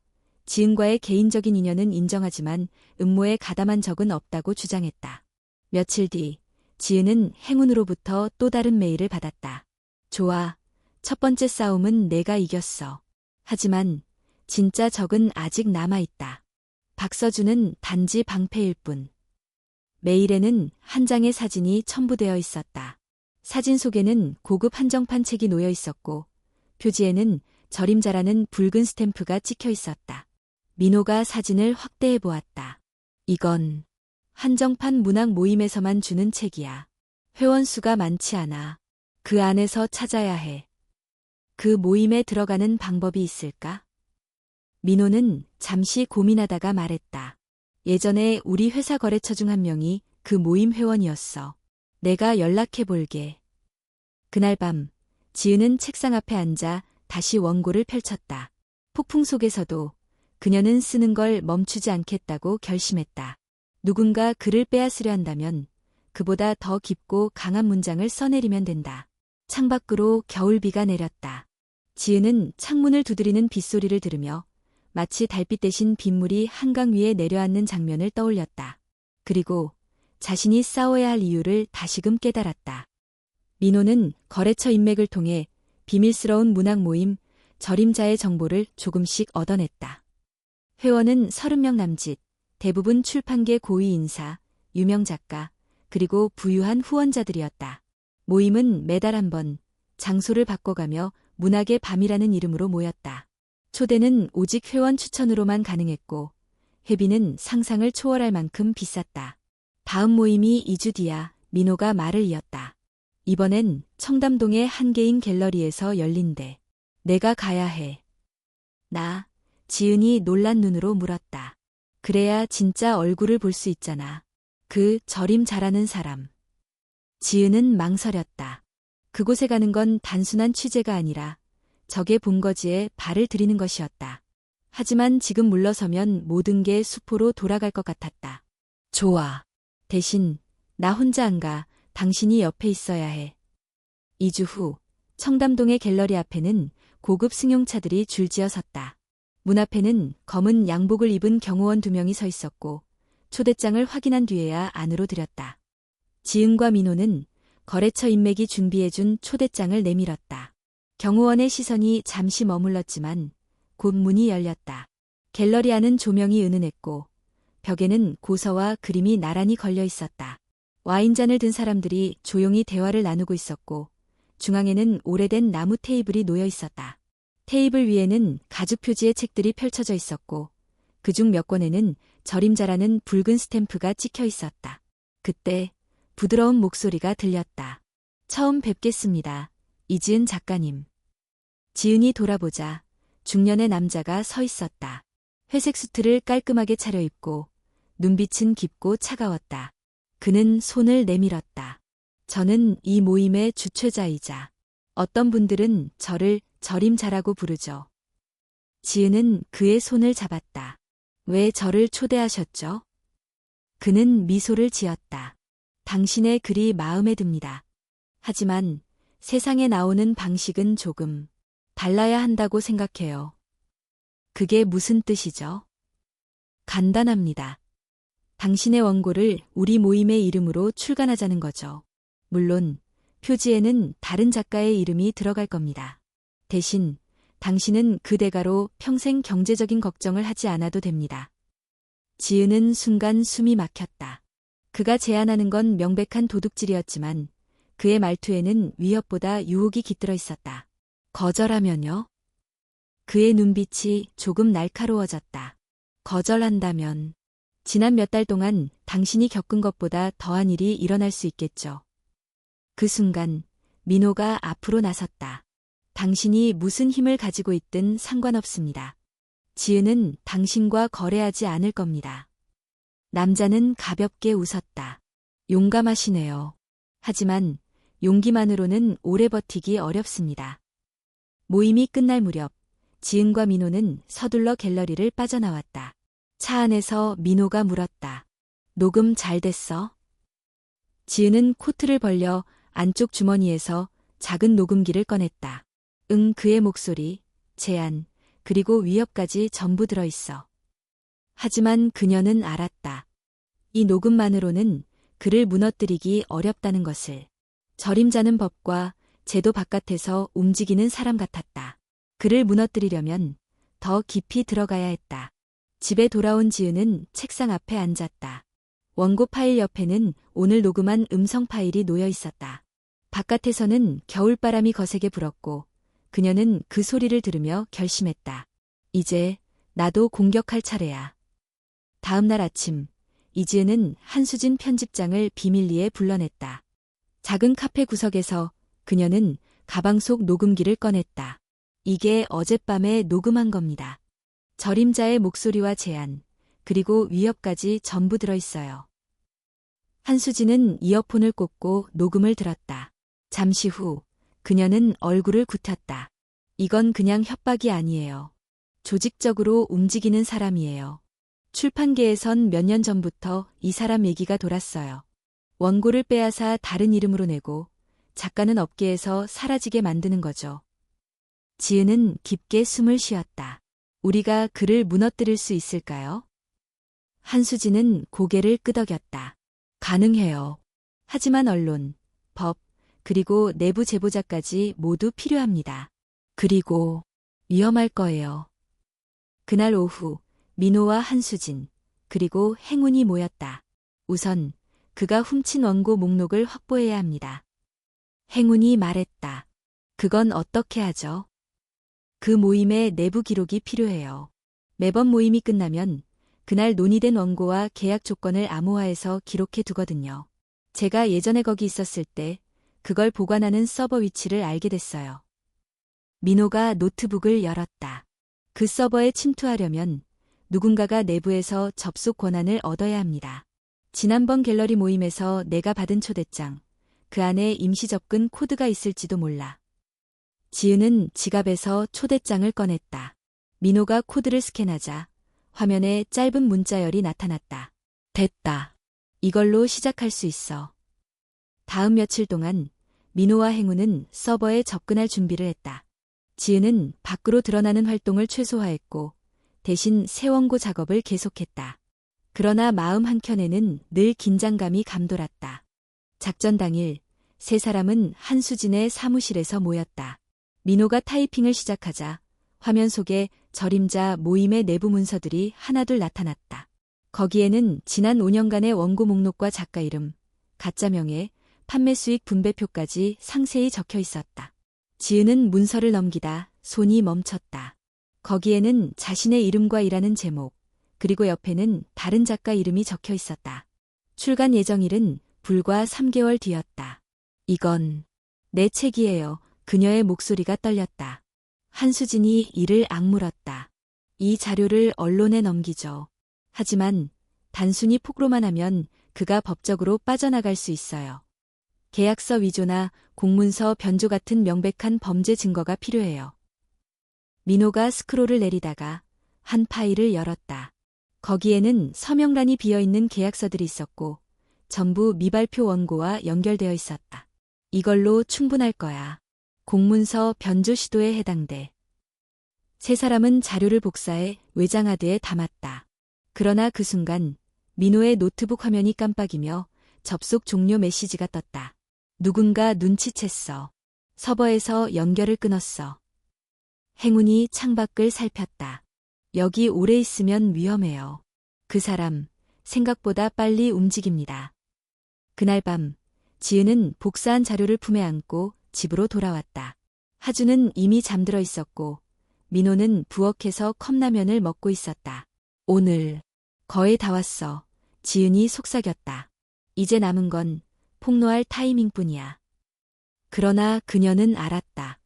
지은과의 개인적인 인연은 인정하지만 음모에 가담한 적은 없다고 주장했다. 며칠 뒤 지은은 행운으로부터 또 다른 메일을 받았다. 좋아. 첫 번째 싸움은 내가 이겼어. 하지만 진짜 적은 아직 남아있다. 박서준은 단지 방패일 뿐. 메일에는 한 장의 사진이 첨부되어 있었다. 사진 속에는 고급 한정판 책이 놓여 있었고 표지에는 절임자라는 붉은 스탬프가 찍혀 있었다. 민호가 사진을 확대해 보았다. 이건 한정판 문학 모임에서만 주는 책이야. 회원수가 많지 않아. 그 안에서 찾아야 해. 그 모임에 들어가는 방법이 있을까? 민호는 잠시 고민하다가 말했다. 예전에 우리 회사 거래처 중 한 명이 그 모임 회원이었어. 내가 연락해 볼게. 그날 밤 지은은 책상 앞에 앉아 다시 원고를 펼쳤다. 폭풍 속에서도 그녀는 쓰는 걸 멈추지 않겠다고 결심했다. 누군가 그를 빼앗으려 한다면 그보다 더 깊고 강한 문장을 써내리면 된다. 창밖으로 겨울비가 내렸다. 지은은 창문을 두드리는 빗소리를 들으며 마치 달빛 대신 빗물이 한강 위에 내려앉는 장면을 떠올렸다. 그리고 자신이 싸워야 할 이유를 다시금 깨달았다. 민호는 거래처 인맥을 통해 비밀스러운 문학 모임 절임자의 정보를 조금씩 얻어냈다. 회원은 30명 남짓, 대부분 출판계 고위 인사, 유명 작가, 그리고 부유한 후원자들이었다. 모임은 매달 한 번, 장소를 바꿔가며 문학의 밤이라는 이름으로 모였다. 초대는 오직 회원 추천으로만 가능했고 회비는 상상을 초월할 만큼 비쌌다. 다음 모임이 2주 뒤야. 민호가 말을 이었다. 이번엔 청담동의 한 개인 갤러리에서 열린대. 내가 가야 해. 나, 지은이 놀란 눈으로 물었다. 그래야 진짜 얼굴을 볼 수 있잖아. 그 절임 잘하는 사람. 지은은 망설였다. 그곳에 가는 건 단순한 취재가 아니라 적의 본거지에 발을 들이는 것이었다. 하지만 지금 물러서면 모든 게 수포로 돌아갈 것 같았다. 좋아. 대신 나 혼자 안 가. 당신이 옆에 있어야 해. 2주 후 청담동의 갤러리 앞에는 고급 승용차들이 줄지어 섰다. 문 앞에는 검은 양복을 입은 경호원 2명이 서 있었고 초대장을 확인한 뒤에야 안으로 들였다. 지은과 민호는 거래처 인맥이 준비해준 초대장을 내밀었다. 경호원의 시선이 잠시 머물렀지만 곧 문이 열렸다. 갤러리 안은 조명이 은은했고 벽에는 고서와 그림이 나란히 걸려 있었다. 와인잔을 든 사람들이 조용히 대화를 나누고 있었고 중앙에는 오래된 나무 테이블이 놓여 있었다. 테이블 위에는 가죽 표지의 책들이 펼쳐져 있었고 그중 몇 권에는 절임자라는 붉은 스탬프가 찍혀 있었다. 그때 부드러운 목소리가 들렸다. 처음 뵙겠습니다. 이지은 작가님. 지은이 돌아보자 중년의 남자가 서 있었다. 회색 수트를 깔끔하게 차려입고 눈빛은 깊고 차가웠다. 그는 손을 내밀었다. 저는 이 모임의 주최자이자 어떤 분들은 저를 절임자라고 부르죠. 지은은 그의 손을 잡았다. 왜 저를 초대하셨죠? 그는 미소를 지었다. 당신의 글이 마음에 듭니다. 하지만 세상에 나오는 방식은 조금 달라야 한다고 생각해요. 그게 무슨 뜻이죠? 간단합니다. 당신의 원고를 우리 모임의 이름으로 출간하자는 거죠. 물론 표지에는 다른 작가의 이름이 들어갈 겁니다. 대신 당신은 그 대가로 평생 경제적인 걱정을 하지 않아도 됩니다. 지은은 순간 숨이 막혔다. 그가 제안하는 건 명백한 도둑질이었지만 그의 말투에는 위협보다 유혹이 깃들어 있었다. 거절하면요? 그의 눈빛이 조금 날카로워졌다. 거절한다면 지난 몇 달 동안 당신이 겪은 것보다 더한 일이 일어날 수 있겠죠. 그 순간 민호가 앞으로 나섰다. 당신이 무슨 힘을 가지고 있든 상관없습니다. 지은은 당신과 거래하지 않을 겁니다. 남자는 가볍게 웃었다. 용감하시네요. 하지만 용기만으로는 오래 버티기 어렵습니다. 모임이 끝날 무렵 지은과 민호는 서둘러 갤러리를 빠져나왔다. 차 안에서 민호가 물었다. 녹음 잘 됐어? 지은은 코트를 벌려 안쪽 주머니에서 작은 녹음기를 꺼냈다. 응, 그의 목소리, 제안, 그리고 위협까지 전부 들어있어. 하지만 그녀는 알았다. 이 녹음만으로는 그를 무너뜨리기 어렵다는 것을. 저림자는 법과 제도 바깥에서 움직이는 사람 같았다. 그를 무너뜨리려면 더 깊이 들어가야 했다. 집에 돌아온 지은은 책상 앞에 앉았다. 원고 파일 옆에는 오늘 녹음한 음성 파일이 놓여 있었다. 바깥에서는 겨울바람이 거세게 불었고 그녀는 그 소리를 들으며 결심했다. 이제 나도 공격할 차례야. 다음 날 아침 이지은은 한수진 편집장을 비밀리에 불러냈다. 작은 카페 구석에서 그녀는 가방 속 녹음기를 꺼냈다. 이게 어젯밤에 녹음한 겁니다. 저림자의 목소리와 제안, 그리고 위협까지 전부 들어있어요. 한수진은 이어폰을 꽂고 녹음을 들었다. 잠시 후 그녀는 얼굴을 굽혔다. 이건 그냥 협박이 아니에요. 조직적으로 움직이는 사람이에요. 출판계에선 몇 년 전부터 이 사람 얘기가 돌았어요. 원고를 빼앗아 다른 이름으로 내고 작가는 업계에서 사라지게 만드는 거죠. 지은은 깊게 숨을 쉬었다. 우리가 그를 무너뜨릴 수 있을까요? 한수진은 고개를 끄덕였다. 가능해요. 하지만 언론, 법, 그리고 내부 제보자까지 모두 필요합니다. 그리고 위험할 거예요. 그날 오후 민호와 한수진, 그리고 행운이 모였다. 우선 그가 훔친 원고 목록을 확보해야 합니다. 행운이 말했다. 그건 어떻게 하죠? 그 모임의 내부 기록이 필요해요. 매번 모임이 끝나면 그날 논의된 원고와 계약 조건을 암호화해서 기록해 두거든요. 제가 예전에 거기 있었을 때 그걸 보관하는 서버 위치를 알게 됐어요. 민호가 노트북을 열었다. 그 서버에 침투하려면 누군가가 내부에서 접속 권한을 얻어야 합니다. 지난번 갤러리 모임에서 내가 받은 초대장, 그 안에 임시 접근 코드가 있을지도 몰라. 지은은 지갑에서 초대장을 꺼냈다. 민호가 코드를 스캔하자 화면에 짧은 문자열이 나타났다. 됐다. 이걸로 시작할 수 있어. 다음 며칠 동안 민호와 행운은 서버에 접근할 준비를 했다. 지은은 밖으로 드러나는 활동을 최소화했고 대신 새 원고 작업을 계속했다. 그러나 마음 한켠에는 늘 긴장감이 감돌았다. 작전 당일 세 사람은 한수진의 사무실에서 모였다. 민호가 타이핑을 시작하자 화면 속에 저림자 모임의 내부 문서들이 하나둘 나타났다. 거기에는 지난 5년간의 원고 목록과 작가 이름, 가짜 명예, 판매 수익 분배표까지 상세히 적혀 있었다. 지은은 문서를 넘기다 손이 멈췄다. 거기에는 자신의 이름과 일하는 제목, 그리고 옆에는 다른 작가 이름이 적혀 있었다. 출간 예정일은 불과 3개월 뒤였다. 이건 내 책이에요. 그녀의 목소리가 떨렸다. 한수진이 이를 악물었다. 이 자료를 언론에 넘기죠. 하지만 단순히 폭로만 하면 그가 법적으로 빠져나갈 수 있어요. 계약서 위조나 공문서 변조 같은 명백한 범죄 증거가 필요해요. 민호가 스크롤을 내리다가 한 파일을 열었다. 거기에는 서명란이 비어있는 계약서들이 있었고 전부 미발표 원고와 연결되어 있었다. 이걸로 충분할 거야. 공문서 변조 시도에 해당돼. 세 사람은 자료를 복사해 외장하드에 담았다. 그러나 그 순간 민호의 노트북 화면이 깜빡이며 접속 종료 메시지가 떴다. 누군가 눈치챘어. 서버에서 연결을 끊었어. 행운이 창밖을 살폈다. 여기 오래 있으면 위험해요. 그 사람, 생각보다 빨리 움직입니다. 그날 밤, 지은은 복사한 자료를 품에 안고 집으로 돌아왔다. 하주는 이미 잠들어 있었고, 민호는 부엌에서 컵라면을 먹고 있었다. 오늘, 거의 다 왔어. 지은이 속삭였다. 이제 남은 건 폭로할 타이밍뿐이야. 그러나 그녀는 알았다.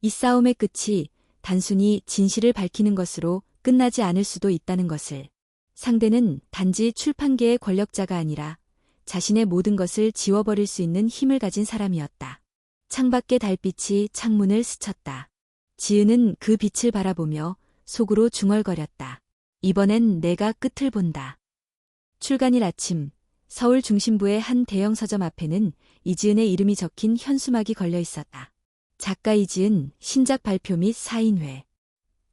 이 싸움의 끝이 단순히 진실을 밝히는 것으로 끝나지 않을 수도 있다는 것을. 상대는 단지 출판계의 권력자가 아니라 자신의 모든 것을 지워버릴 수 있는 힘을 가진 사람이었다. 창밖의 달빛이 창문을 스쳤다. 지은은 그 빛을 바라보며 속으로 중얼거렸다. 이번엔 내가 끝을 본다. 출간일 아침, 서울 중심부의 한 대형 서점 앞에는 이지은의 이름이 적힌 현수막이 걸려 있었다. 작가 이지은 신작 발표 및 사인회.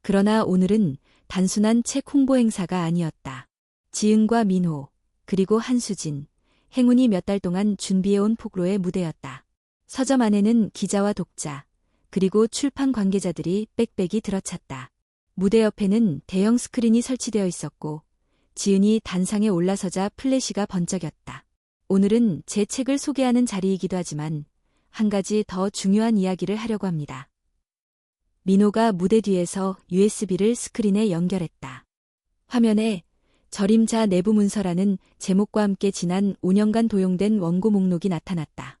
그러나 오늘은 단순한 책 홍보 행사가 아니었다. 지은과 민호, 그리고 한수진, 행운이 몇 달 동안 준비해온 폭로의 무대였다. 서점 안에는 기자와 독자, 그리고 출판 관계자들이 빽빽이 들어찼다. 무대 옆에는 대형 스크린이 설치되어 있었고 지은이 단상에 올라서자 플래시가 번쩍였다. 오늘은 제 책을 소개하는 자리이기도 하지만 한 가지 더 중요한 이야기를 하려고 합니다. 민호가 무대 뒤에서 USB를 스크린에 연결했다. 화면에 절임자 내부 문서라는 제목과 함께 지난 5년간 도용된 원고 목록이 나타났다.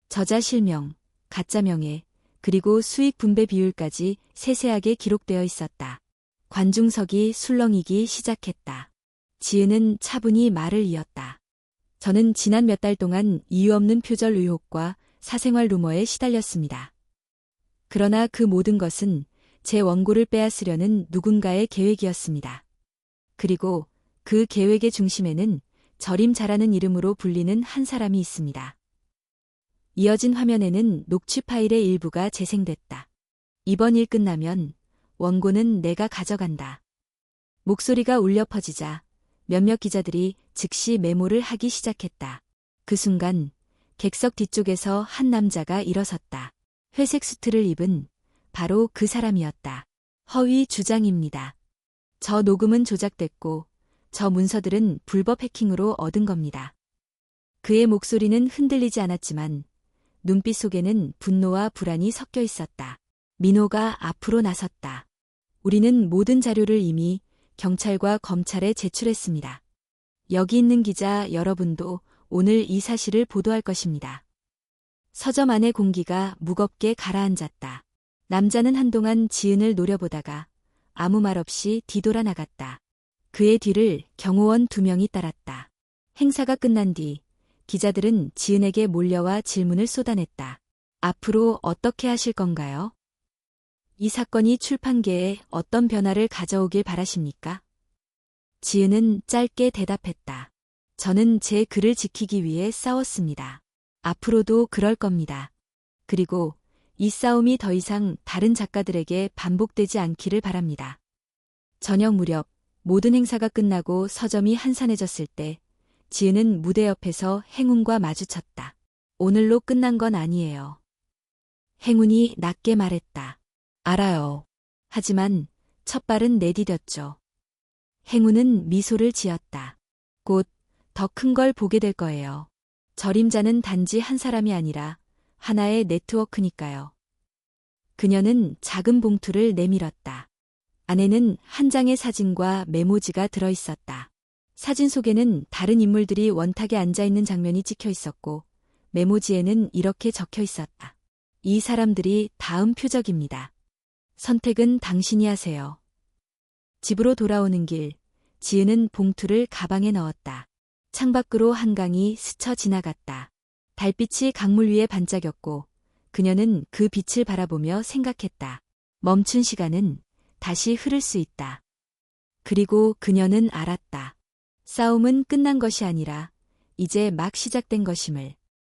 저자 실명, 가짜 명예, 그리고 수익 분배 비율까지 세세하게 기록되어 있었다. 관중석이 술렁이기 시작했다. 지은은 차분히 말을 이었다. 저는 지난 몇 달 동안 이유 없는 표절 의혹과 사생활 루머에 시달렸습니다. 그러나 그 모든 것은 제 원고를 빼앗으려는 누군가의 계획이었습니다. 그리고 그 계획의 중심에는 절임자라는 이름으로 불리는 한 사람이 있습니다. 이어진 화면에는 녹취 파일의 일부가 재생됐다. 이번 일 끝나면 원고는 내가 가져간다. 목소리가 울려 퍼지자 몇몇 기자들이 즉시 메모를 하기 시작했다. 그 순간 객석 뒤쪽에서 한 남자가 일어섰다. 회색 수트를 입은 바로 그 사람이었다. 허위 주장입니다. 저 녹음은 조작됐고 저 문서들은 불법 해킹으로 얻은 겁니다. 그의 목소리는 흔들리지 않았지만 눈빛 속에는 분노와 불안이 섞여 있었다. 민호가 앞으로 나섰다. 우리는 모든 자료를 이미 경찰과 검찰에 제출했습니다. 여기 있는 기자 여러분도 오늘 이 사실을 보도할 것입니다. 서점 안의 공기가 무겁게 가라앉았다. 남자는 한동안 지은을 노려보다가 아무 말 없이 뒤돌아 나갔다. 그의 뒤를 경호원 2명이 따랐다. 행사가 끝난 뒤 기자들은 지은에게 몰려와 질문을 쏟아냈다. 앞으로 어떻게 하실 건가요? 이 사건이 출판계에 어떤 변화를 가져오길 바라십니까? 지은은 짧게 대답했다. 저는 제 글을 지키기 위해 싸웠습니다. 앞으로도 그럴 겁니다. 그리고 이 싸움이 더 이상 다른 작가들에게 반복되지 않기를 바랍니다. 저녁 무렵 모든 행사가 끝나고 서점이 한산해졌을 때 지은은 무대 옆에서 행운과 마주쳤다. 오늘로 끝난 건 아니에요. 행운이 낮게 말했다. 알아요. 하지만 첫 발은 내디뎠죠. 행운은 미소를 지었다. 곧 더 큰 걸 보게 될 거예요. 절임자는 단지 한 사람이 아니라 하나의 네트워크니까요. 그녀는 작은 봉투를 내밀었다. 안에는 한 장의 사진과 메모지가 들어있었다. 사진 속에는 다른 인물들이 원탁에 앉아있는 장면이 찍혀 있었고 메모지에는 이렇게 적혀 있었다. 이 사람들이 다음 표적입니다. 선택은 당신이 하세요. 집으로 돌아오는 길, 지은은 봉투를 가방에 넣었다. 창밖으로 한강이 스쳐 지나갔다. 달빛이 강물 위에 반짝였고 그녀는 그 빛을 바라보며 생각했다. 멈춘 시간은 다시 흐를 수 있다. 그리고 그녀는 알았다. 싸움은 끝난 것이 아니라 이제 막 시작된 것임을.